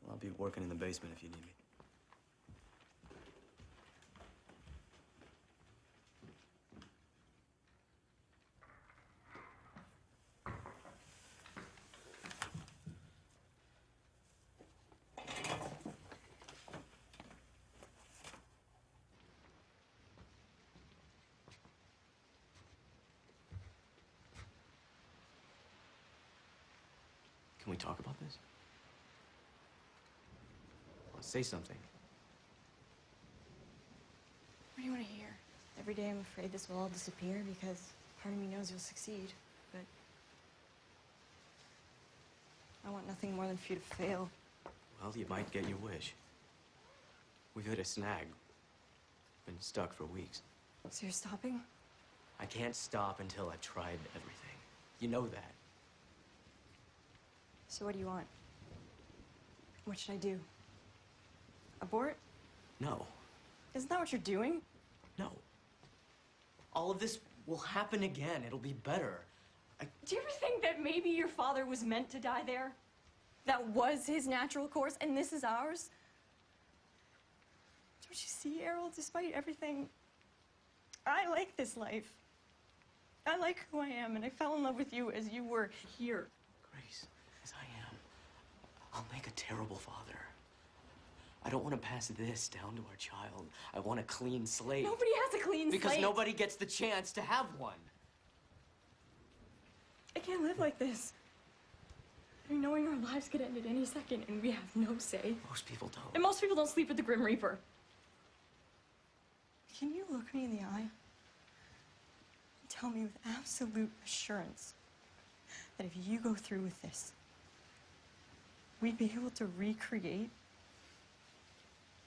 I'll be working in the basement if you need me. Can we talk about this? Say something. What do you want to hear? Every day I'm afraid this will all disappear because part of me knows you'll succeed, but I want nothing more than for you to fail. Well, you might get your wish. We've hit a snag. Been stuck for weeks. So you're stopping? I can't stop until I've tried everything. You know that. So what do you want? What should I do? Abort? No. Isn't that what you're doing? No. All of this will happen again. It'll be better. Do you ever think that maybe your father was meant to die there? That was his natural course, and this is ours? Don't you see, Errol, despite everything, I like this life. I like who I am, and I fell in love with you as you were here. Grace, as I am, I'll make a terrible father. I don't want to pass this down to our child. I want a clean slate. Nobody has a clean slate. Because nobody gets the chance to have one. I can't live like this. I mean, knowing our lives could end at any second and we have no say. Most people don't. And most people don't sleep with the Grim Reaper. Can you look me in the eye and tell me with absolute assurance that if you go through with this, we'd be able to recreate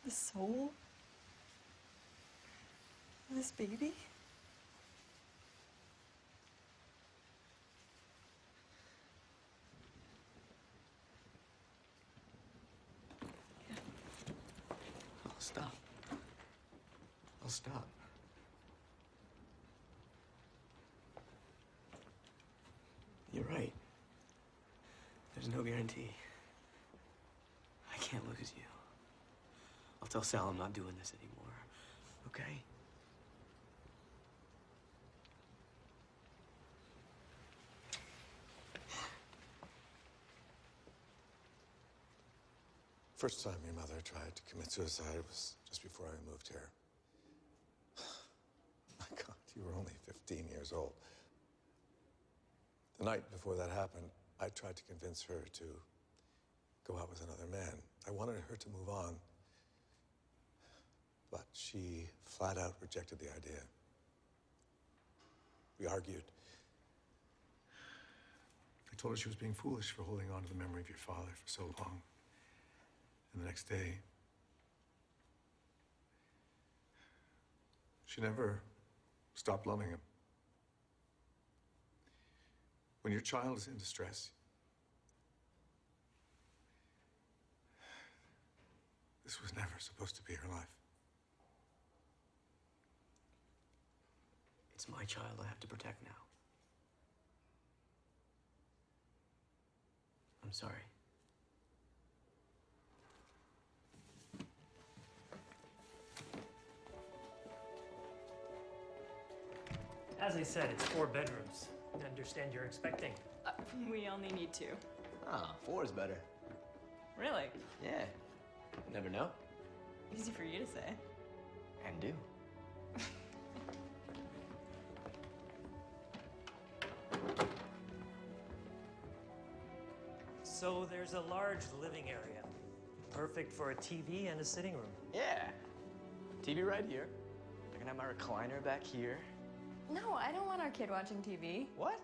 the soul of this baby? I'll stop. I'll stop. You're right. There's no guarantee. I can't lose you. I'll tell Sal I'm not doing this anymore, okay? First time your mother tried to commit suicide was just before I moved here. My God, you were only 15 years old. The night before that happened, I tried to convince her to go out with another man. I wanted her to move on, but she flat out rejected the idea. We argued. I told her she was being foolish for holding on to the memory of your father for so long. And the next day, she never stopped loving him. When your child is in distress, this was never supposed to be her life. It's my child I have to protect now. I'm sorry. As I said, it's 4 bedrooms. I understand you're expecting. We only need 2. Ah, 4 is better. Really? Yeah. Never know. Easy for you to say. And do. So there's a large living area. Perfect for a TV and a sitting room. Yeah. TV right here. I can have my recliner back here. No, I don't want our kid watching TV. What?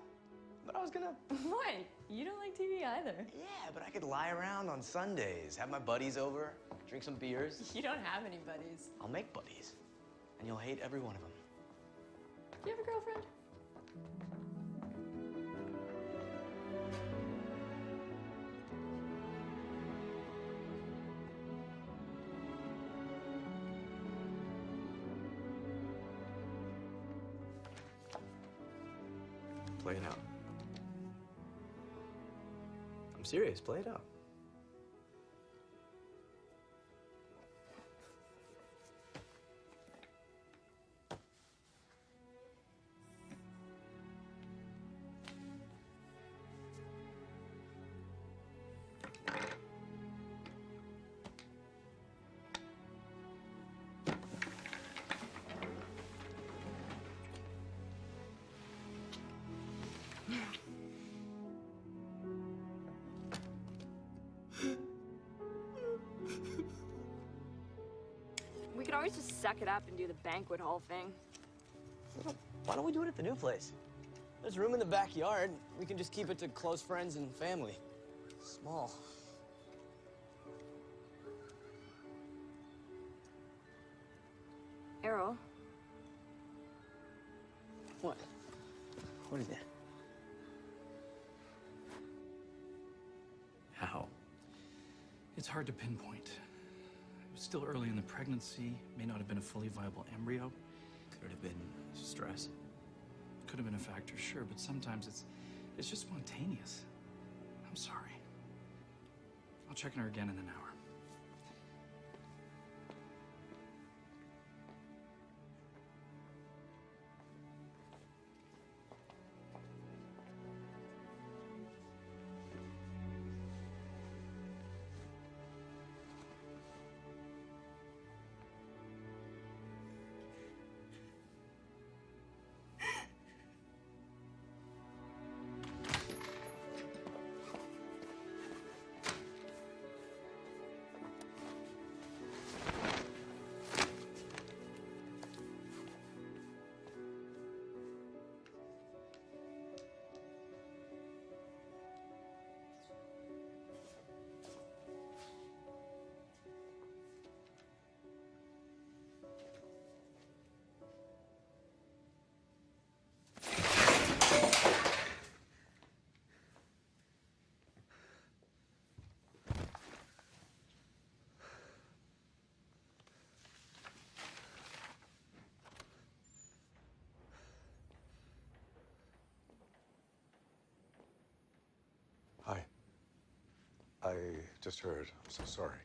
But I was gonna... What? You don't like TV either. Yeah, but I could lie around on Sundays, have my buddies over, drink some beers. You don't have any buddies. I'll make buddies. And you'll hate every one of them. Do you have a girlfriend? Play it out. I'm serious, play it out. We could always just suck it up and do the banquet hall thing. Why don't we do it at the new place? There's room in the backyard. We can just keep it to close friends and family. Small. Errol. What? What is it? How? It's hard to pinpoint. It was still early in the pregnancy, may not have been a fully viable embryo. Could it have been stress? Could have been a factor, sure, but sometimes it's just spontaneous. I'm sorry. I'll check on her again in an hour. Hi. I just heard. I'm so sorry.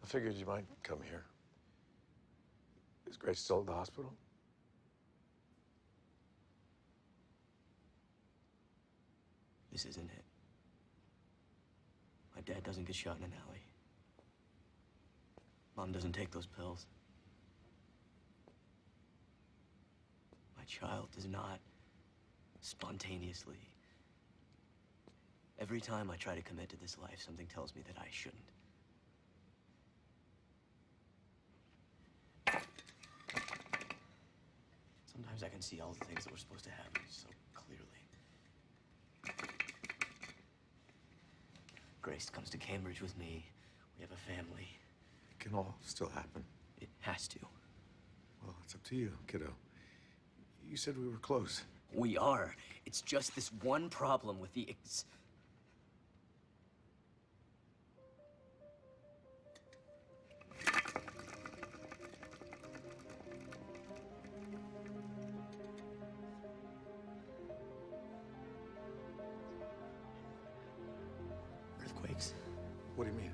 I figured you might come here. Is Grace still at the hospital? This isn't it. My dad doesn't get shot in an alley. Mom doesn't take those pills. My child does not spontaneously. Every time I try to commit to this life, something tells me that I shouldn't. Sometimes I can see all the things that were supposed to happen so clearly. Grace comes to Cambridge with me. We have a family. It can all still happen. It has to. Well, it's up to you, kiddo. You said we were close. We are. It's just this one problem with the Earthquakes. What do you mean?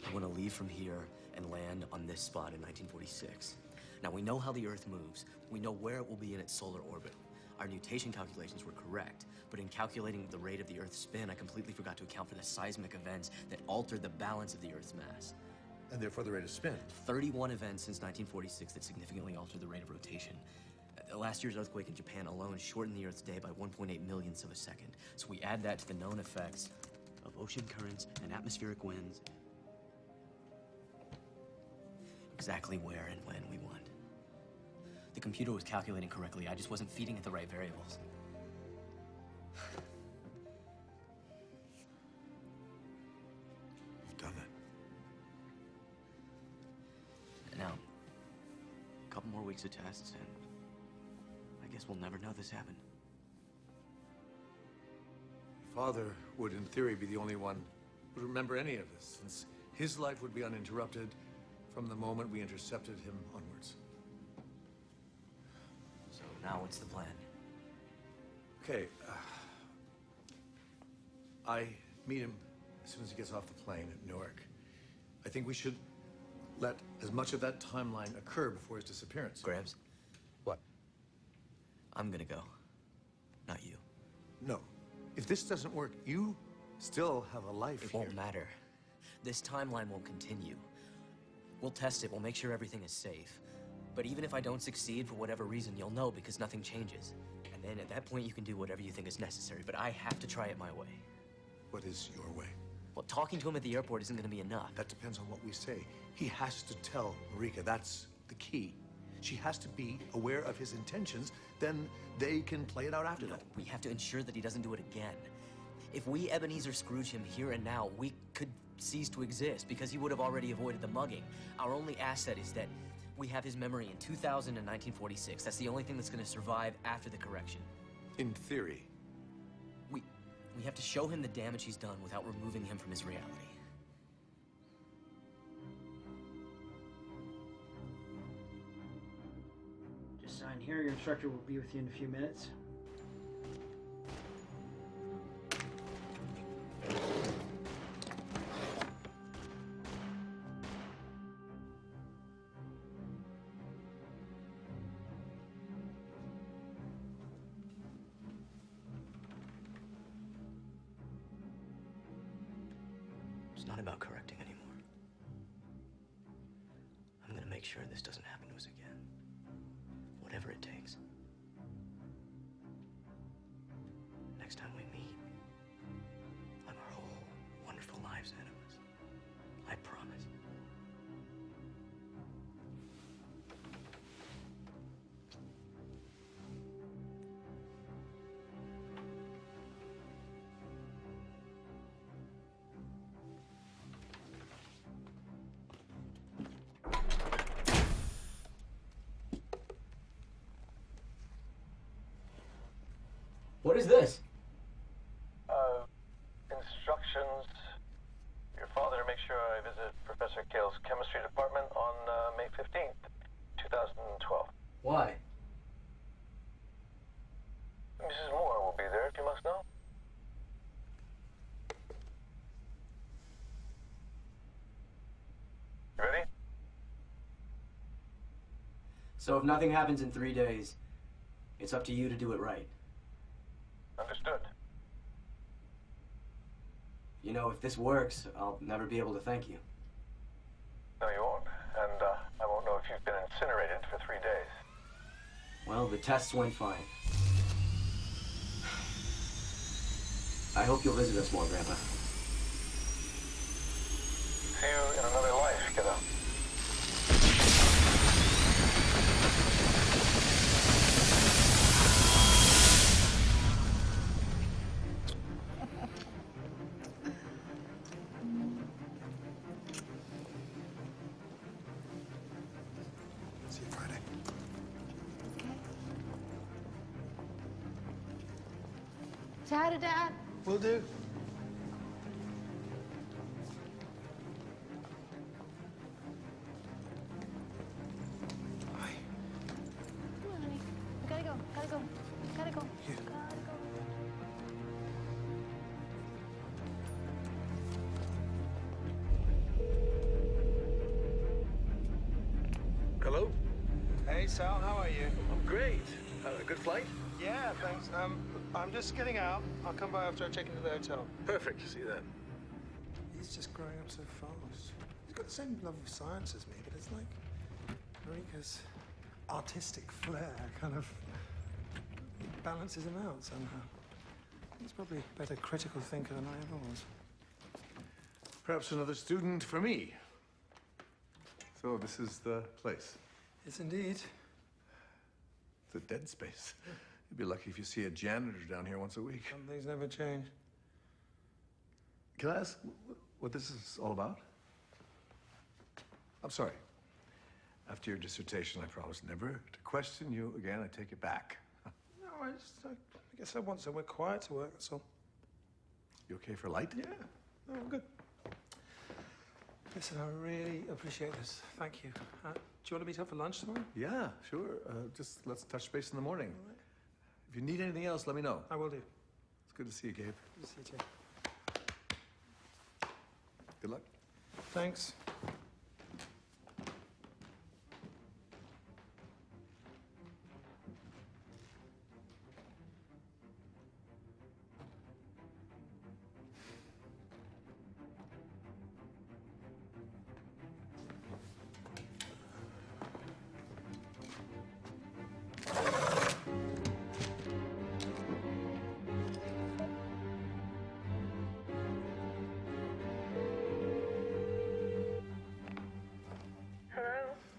I want to leave from here and land on this spot in 1946. Now, we know how the Earth moves. We know where it will be in its solar orbit. Our nutation calculations were correct, but in calculating the rate of the Earth's spin, I completely forgot to account for the seismic events that altered the balance of the Earth's mass. And therefore the rate of spin. 31 events since 1946 that significantly altered the rate of rotation. Last year's earthquake in Japan alone shortened the Earth's day by 1.8 millionths of a second. So we add that to the known effects of ocean currents and atmospheric winds. Exactly where and when we want. The computer was calculating correctly. I just wasn't feeding it the right variables. You've done it. Now, a couple more weeks of tests, and I guess we'll never know this happened. Father would, in theory, be the only one who would remember any of this, since his life would be uninterrupted from the moment we intercepted him onwards. So now what's the plan? Okay, I meet him as soon as he gets off the plane at Newark. I think we should let as much of that timeline occur before his disappearance. Gramps? What? I'm gonna go. Not you. No. If this doesn't work, you still have a life here. It won't matter. This timeline won't continue. We'll test it, we'll make sure everything is safe. But even if I don't succeed for whatever reason, you'll know because nothing changes. And then at that point, you can do whatever you think is necessary, but I have to try it my way. What is your way? Well, talking to him at the airport isn't gonna be enough. That depends on what we say. He has to tell Marika. That's the key. She has to be aware of his intentions, then they can play it out after that. We have to ensure that he doesn't do it again. If we Ebenezer Scrooge him here and now, we could cease to exist because he would have already avoided the mugging. Our only asset is that we have his memory in 2000 and 1946. That's the only thing that's gonna survive after the correction. In theory. We have to show him the damage he's done without removing him from his reality. Just sign here. Your instructor will be with you in a few minutes. It's not about correcting anymore. I'm gonna make sure this doesn't happen to us again. Whatever it takes. Next time we meet, I'll have our whole wonderful lives ahead of us. I promise. What is this? Instructions. Your father to make sure I visit Professor Kale's chemistry department on May 15th, 2012. Why? Mrs. Moore will be there, if you must know. You ready? So if nothing happens in 3 days, it's up to you to do it right. Understood. You know, if this works, I'll never be able to thank you. No, you won't. And I won't know if you've been incinerated for 3 days. Well, the tests went fine. I hope you'll visit us more, Grandpa. See you in another life, kiddo. See you Friday. Say hi to Dad. Will do. Come on, honey. We gotta go. Gotta go. Gotta go. Yeah. Gotta go. Hello? Hey, Sal, how are you? I'm great. Good flight? Yeah, thanks. I'm just getting out. I'll come by after I check into the hotel. Perfect. See you then. He's just growing up so fast. He's got the same love of science as me, but it's like Marika's artistic flair kind of balances him out somehow. He's probably a better critical thinker than I ever was. Perhaps another student for me. So this is the place. Yes, indeed. It's a dead space. You'd be lucky if you see a janitor down here once a week. Some things never change. Can I ask what this is all about? I'm sorry. After your dissertation, I promised never to question you again. I take it back. No, I guess I want somewhere quiet to work, that's all. You okay for light? Yeah. No, I'm good. Listen, I really appreciate this. Thank you. Do you want to meet up for lunch tomorrow? Yeah, sure. Just let's touch base in the morning. All right. If you need anything else, let me know. I will do. It's good to see you, Gabe. Good to see you too. Good luck. Thanks.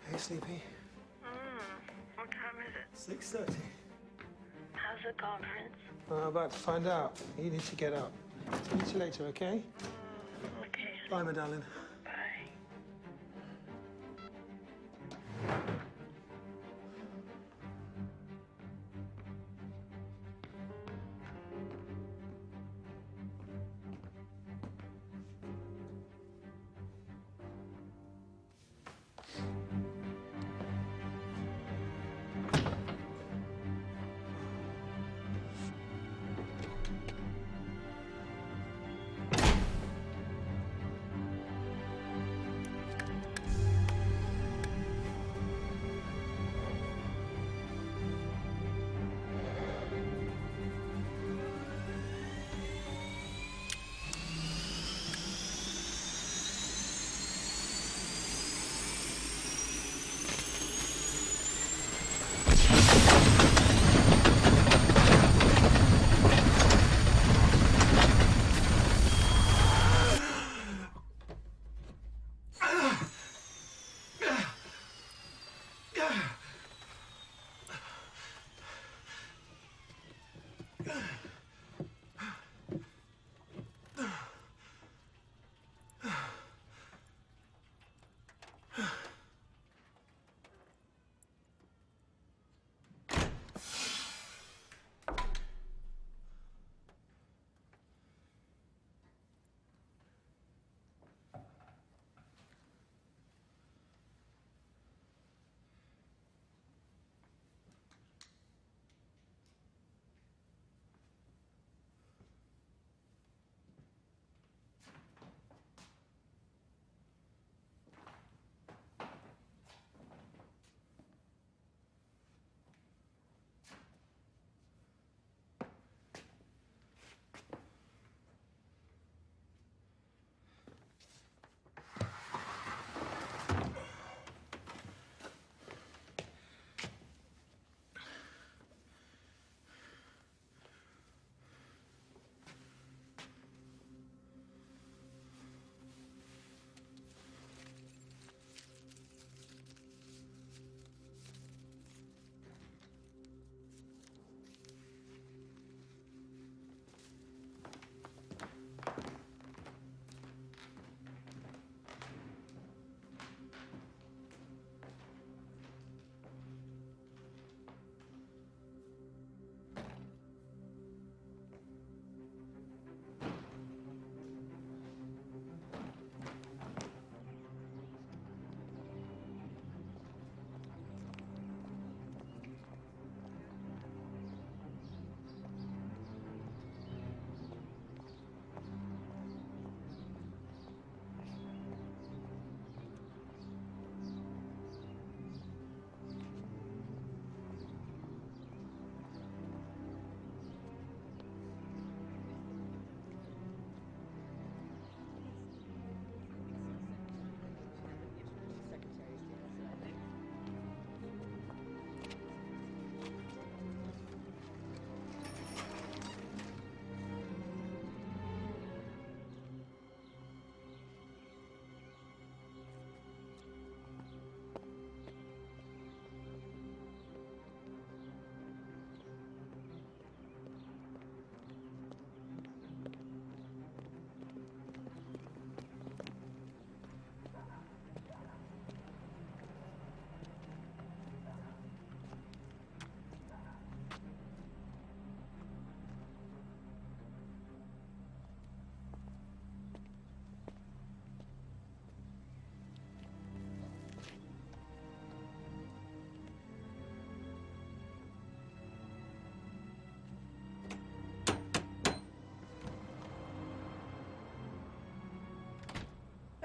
Hey, Sleepy. What time is it? 6:30. How's the conference? I'm about to find out. You need to get up. Speak to you later, okay? Okay. Bye, my darling. Bye.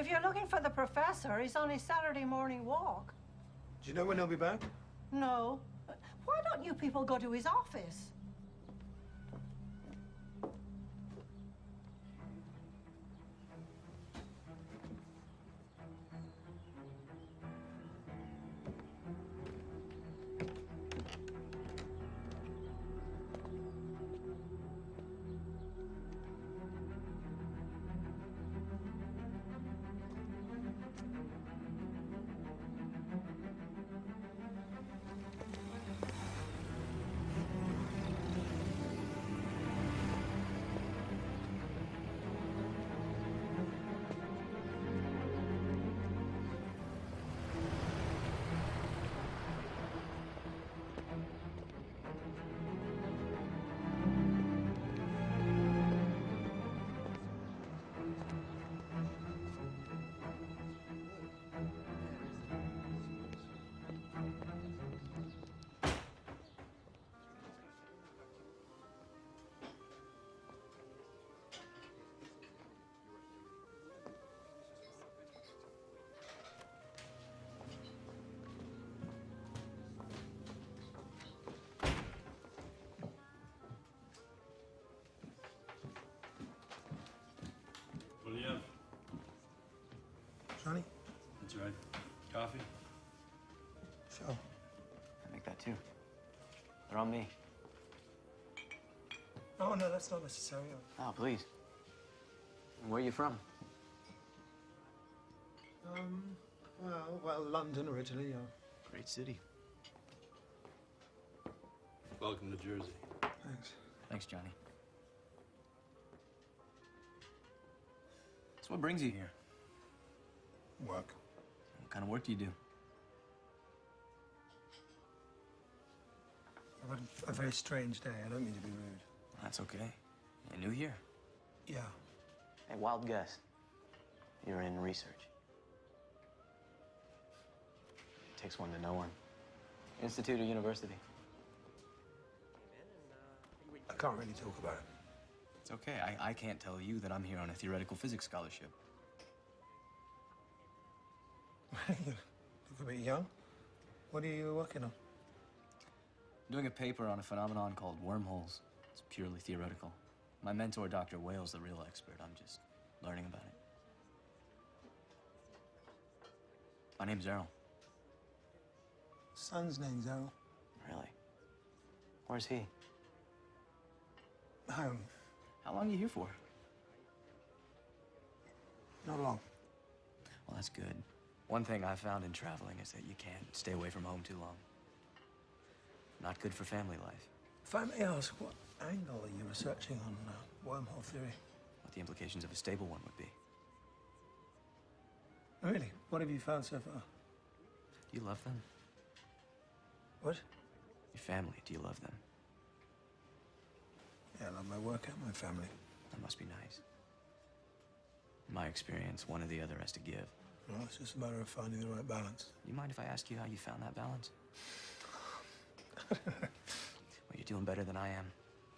If you're looking for the professor, he's on his Saturday morning walk. Do you know when he'll be back? No. Why don't you people go to his office? What do you have? Johnny? That's right. Coffee? Sure. I make that too. They're on me. Oh, no, that's not necessary. Oh, please. Where are you from? Well, London originally, yeah. Great city. Welcome to Jersey. Thanks. Thanks, Johnny. So what brings you here? Work. What kind of work do you do? I've had a very strange day. I don't mean to be rude. That's okay. You're new here. Yeah. Hey, wild guess. You're in research. It takes one to know one. Institute or university? I can't really talk about it. It's okay. I can't tell you that I'm here on a theoretical physics scholarship. You look a bit young. What are you working on? I'm doing a paper on a phenomenon called wormholes. It's purely theoretical. My mentor, Dr. Whale's the real expert. I'm just learning about it. My name's Errol. Son's name's Errol. Really? Where's he? Home. How long are you here for? Not long. Well, that's good. One thing I've found in traveling is that you can't stay away from home too long. Not good for family life. If I may ask, what angle are you researching on wormhole theory? What the implications of a stable one would be. Really? What have you found so far? Do you love them? What? Your family, do you love them? Yeah, I love my work and my family. That must be nice. In my experience, one or the other has to give. Well, it's just a matter of finding the right balance. You mind if I ask you how you found that balance? Well, you're doing better than I am.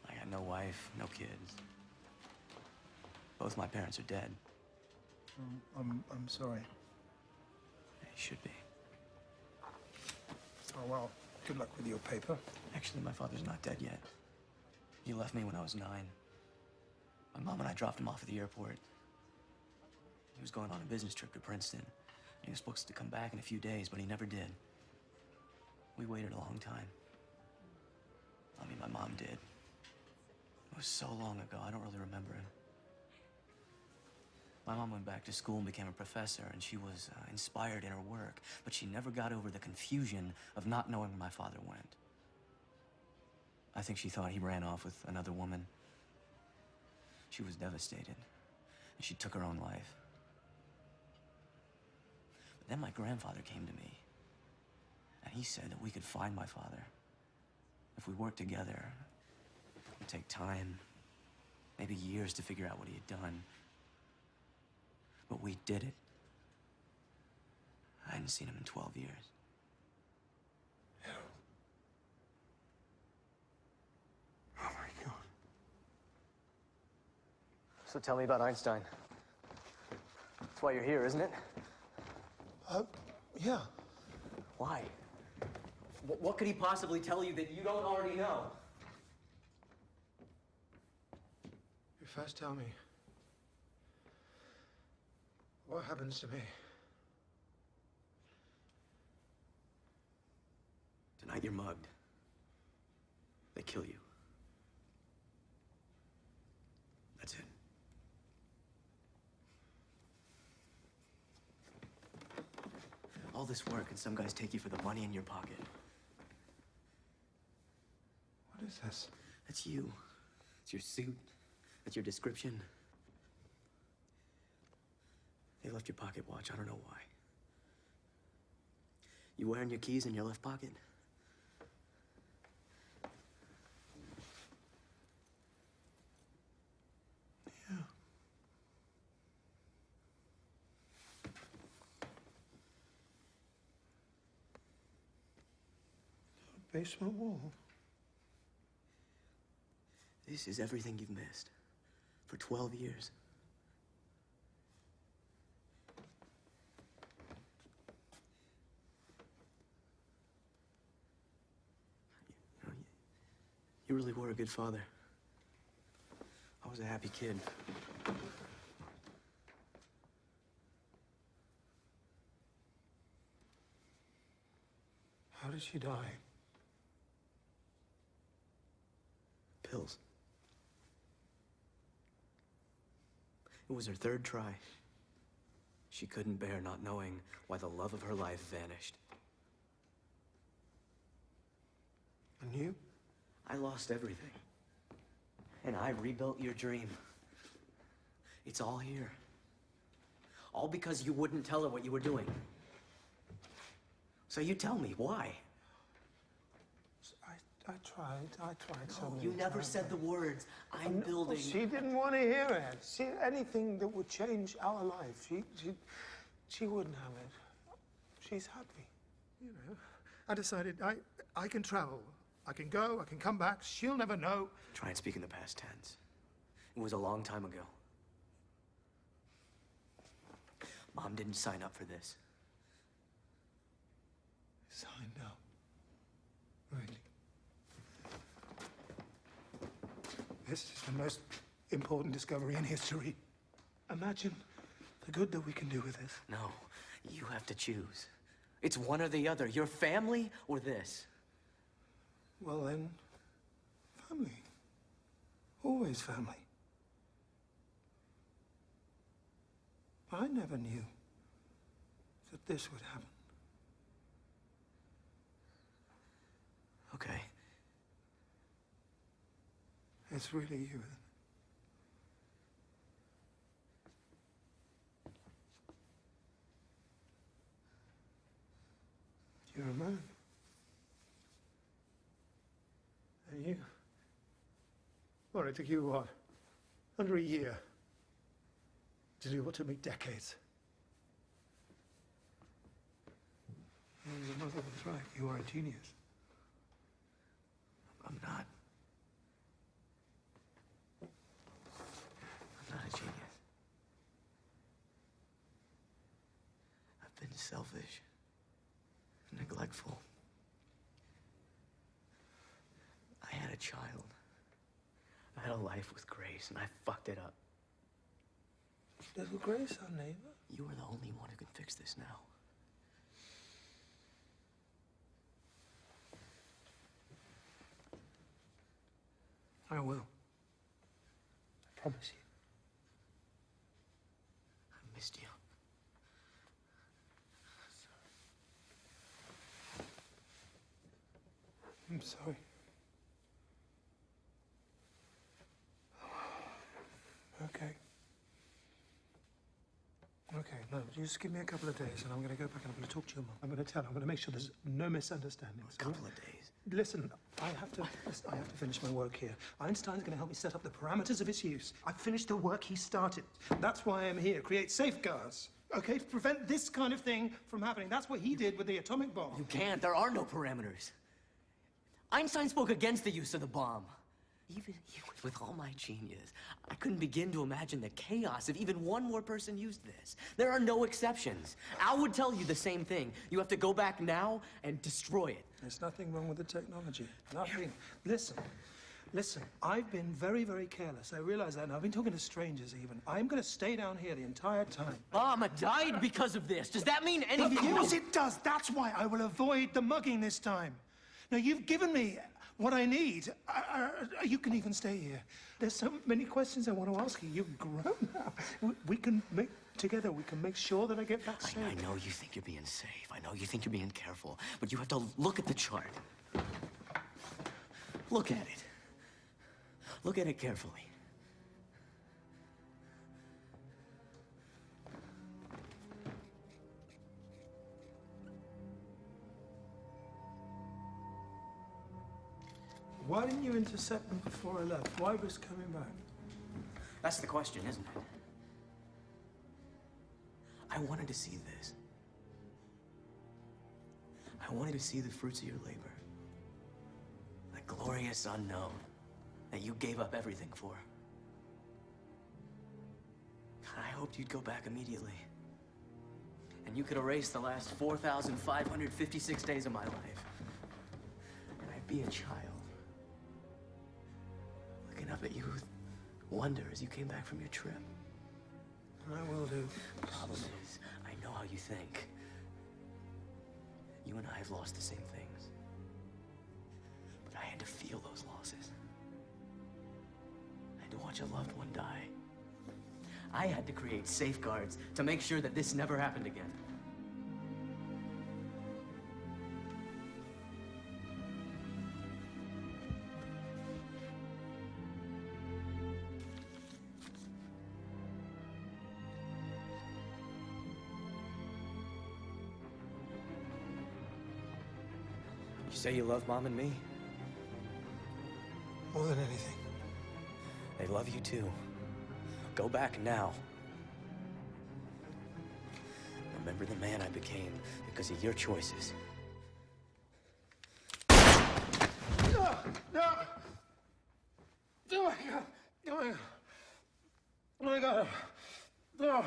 I got no wife, no kids. Both my parents are dead. I'm sorry. You should be. Oh, well, good luck with your paper. Actually, my father's not dead yet. He left me when I was 9. My mom and I dropped him off at the airport. He was going on a business trip to Princeton. He was supposed to come back in a few days, but he never did. We waited a long time. I mean, my mom did. It was so long ago, I don't really remember it. My mom went back to school and became a professor, and she was inspired in her work, but she never got over the confusion of not knowing where my father went. I think she thought he ran off with another woman. She was devastated, and she took her own life. But then my grandfather came to me, and he said that we could find my father. If we worked together, it would take time, maybe years to figure out what he had done. But we did it. I hadn't seen him in 12 years. Oh, my God. So tell me about Einstein. why you're here, isn't it? Yeah. Why? What could he possibly tell you that you don't already know? You first tell me. What happens to me? Tonight you're mugged. They kill you. That's it. All this work and some guys take you for the money in your pocket. What is this? That's you. It's your suit. That's your description. They left your pocket watch. I don't know why. You wearing your keys in your left pocket? Yeah. Basement wall. This is everything you've missed for 12 years. You really were a good father. I was a happy kid. How did she die? Pills. It was her third try. She couldn't bear not knowing why the love of her life vanished. And you? I lost everything. And I rebuilt your dream. It's all here. All because you wouldn't tell her what you were doing. So you tell me, why? I tried so many You never times. said the words, I'm building... She didn't want to hear it. Anything that would change our life, she wouldn't have it. She's happy, you know. I decided I can travel. I can go, I can come back. She'll never know. Try and speak in the past tense. It was a long time ago. Mom didn't sign up for this. Signed up. Really? This is the most important discovery in history. Imagine the good that we can do with this. No, you have to choose. It's one or the other. Your family or this. Well then, family. Always family. I never knew that this would happen. Okay. It's really you. You're a man. And you? Well, it took you, what? Under a year to do what took me decades. And your mother was right. You are a genius. I'm not. I'm not a genius. I've been selfish, neglectful. I had a child. I had a life with Grace, and I fucked it up. Little Grace, our neighbor? You are the only one who can fix this now. I will. I promise you. I missed you. I'm sorry. Okay. Okay, no, just give me a couple of days and I'm going to go back and I'm going to talk to your mum. I'm going to tell her. I'm going to make sure there's no misunderstandings. A couple of days? Listen, I have to finish my work here. Einstein's going to help me set up the parameters of its use. I've finished the work he started. That's why I'm here. Create safeguards, okay, to prevent this kind of thing from happening. That's what he did with the atomic bomb. You can't. There are no parameters. Einstein spoke against the use of the bomb. Even with all my genius, I couldn't begin to imagine the chaos if even one more person used this. There are no exceptions. Al would tell you the same thing. You have to go back now and destroy it. There's nothing wrong with the technology. Nothing. Listen. Listen, I've been very, very careless. I realize that, and I've been talking to strangers even. I'm going to stay down here the entire time. Mama died because of this. Does that mean anything? Of course it does. That's why I will avoid the mugging this time. Now, you've given me what I need. You can even stay here. There's so many questions I want to ask you. You've grown now. We can make sure that I get back safe. I know you think you're being safe. I know you think you're being careful. But you have to look at the chart. Look at it. Look at it carefully. Why didn't you intercept them before I left? Why was coming back? That's the question, isn't it? I wanted to see this. I wanted to see the fruits of your labor. The glorious unknown that you gave up everything for. I hoped you'd go back immediately. And you could erase the last 4,556 days of my life. And I'd be a child, looking up at you with wonder as you came back from your trip. And I will do. The problem is, I know how you think. You and I have lost the same things. But I had to feel those losses. I had to watch a loved one die. I had to create safeguards to make sure that this never happened again. You say you love Mom and me? More than anything. They love you too. Go back now. Remember the man I became because of your choices. No! No! Oh my God! Oh my God! Oh my God! No!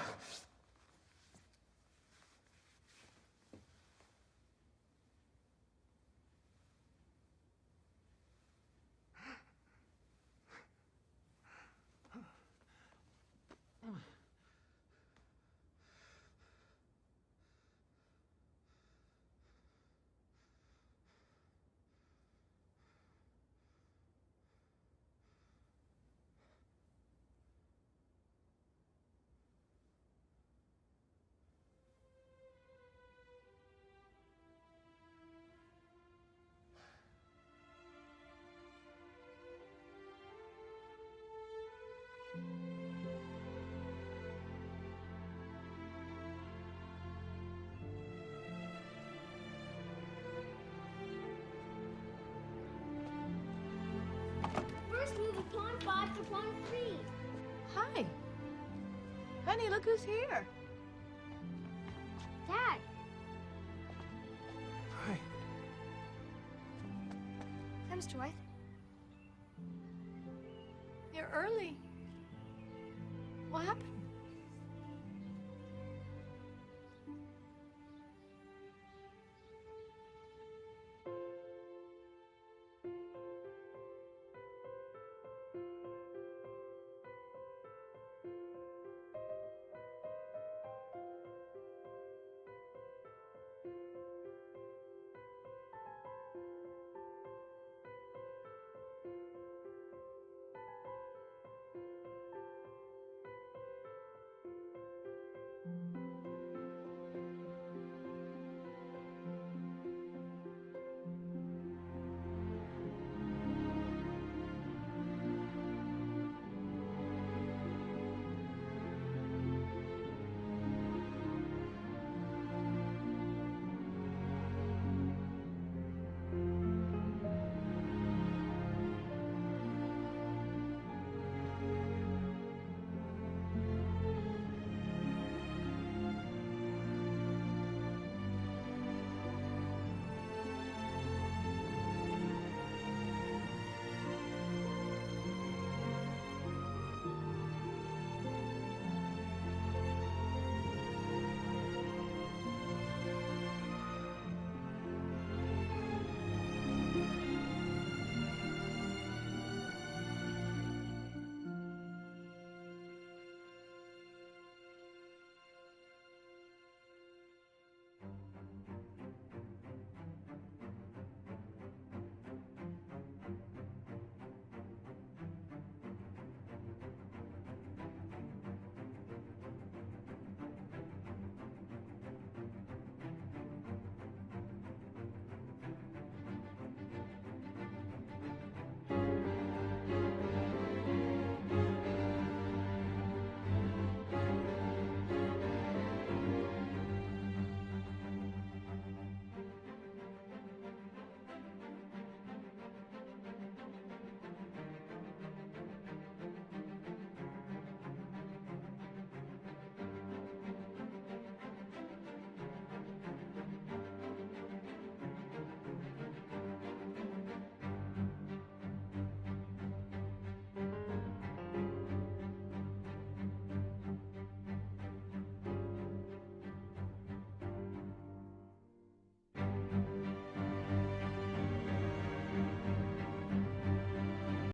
First move of pawn 5 to pawn 3. Hi. Honey, look who's here. Dad. Hi. Hi, Mr. White. You're early. What happened?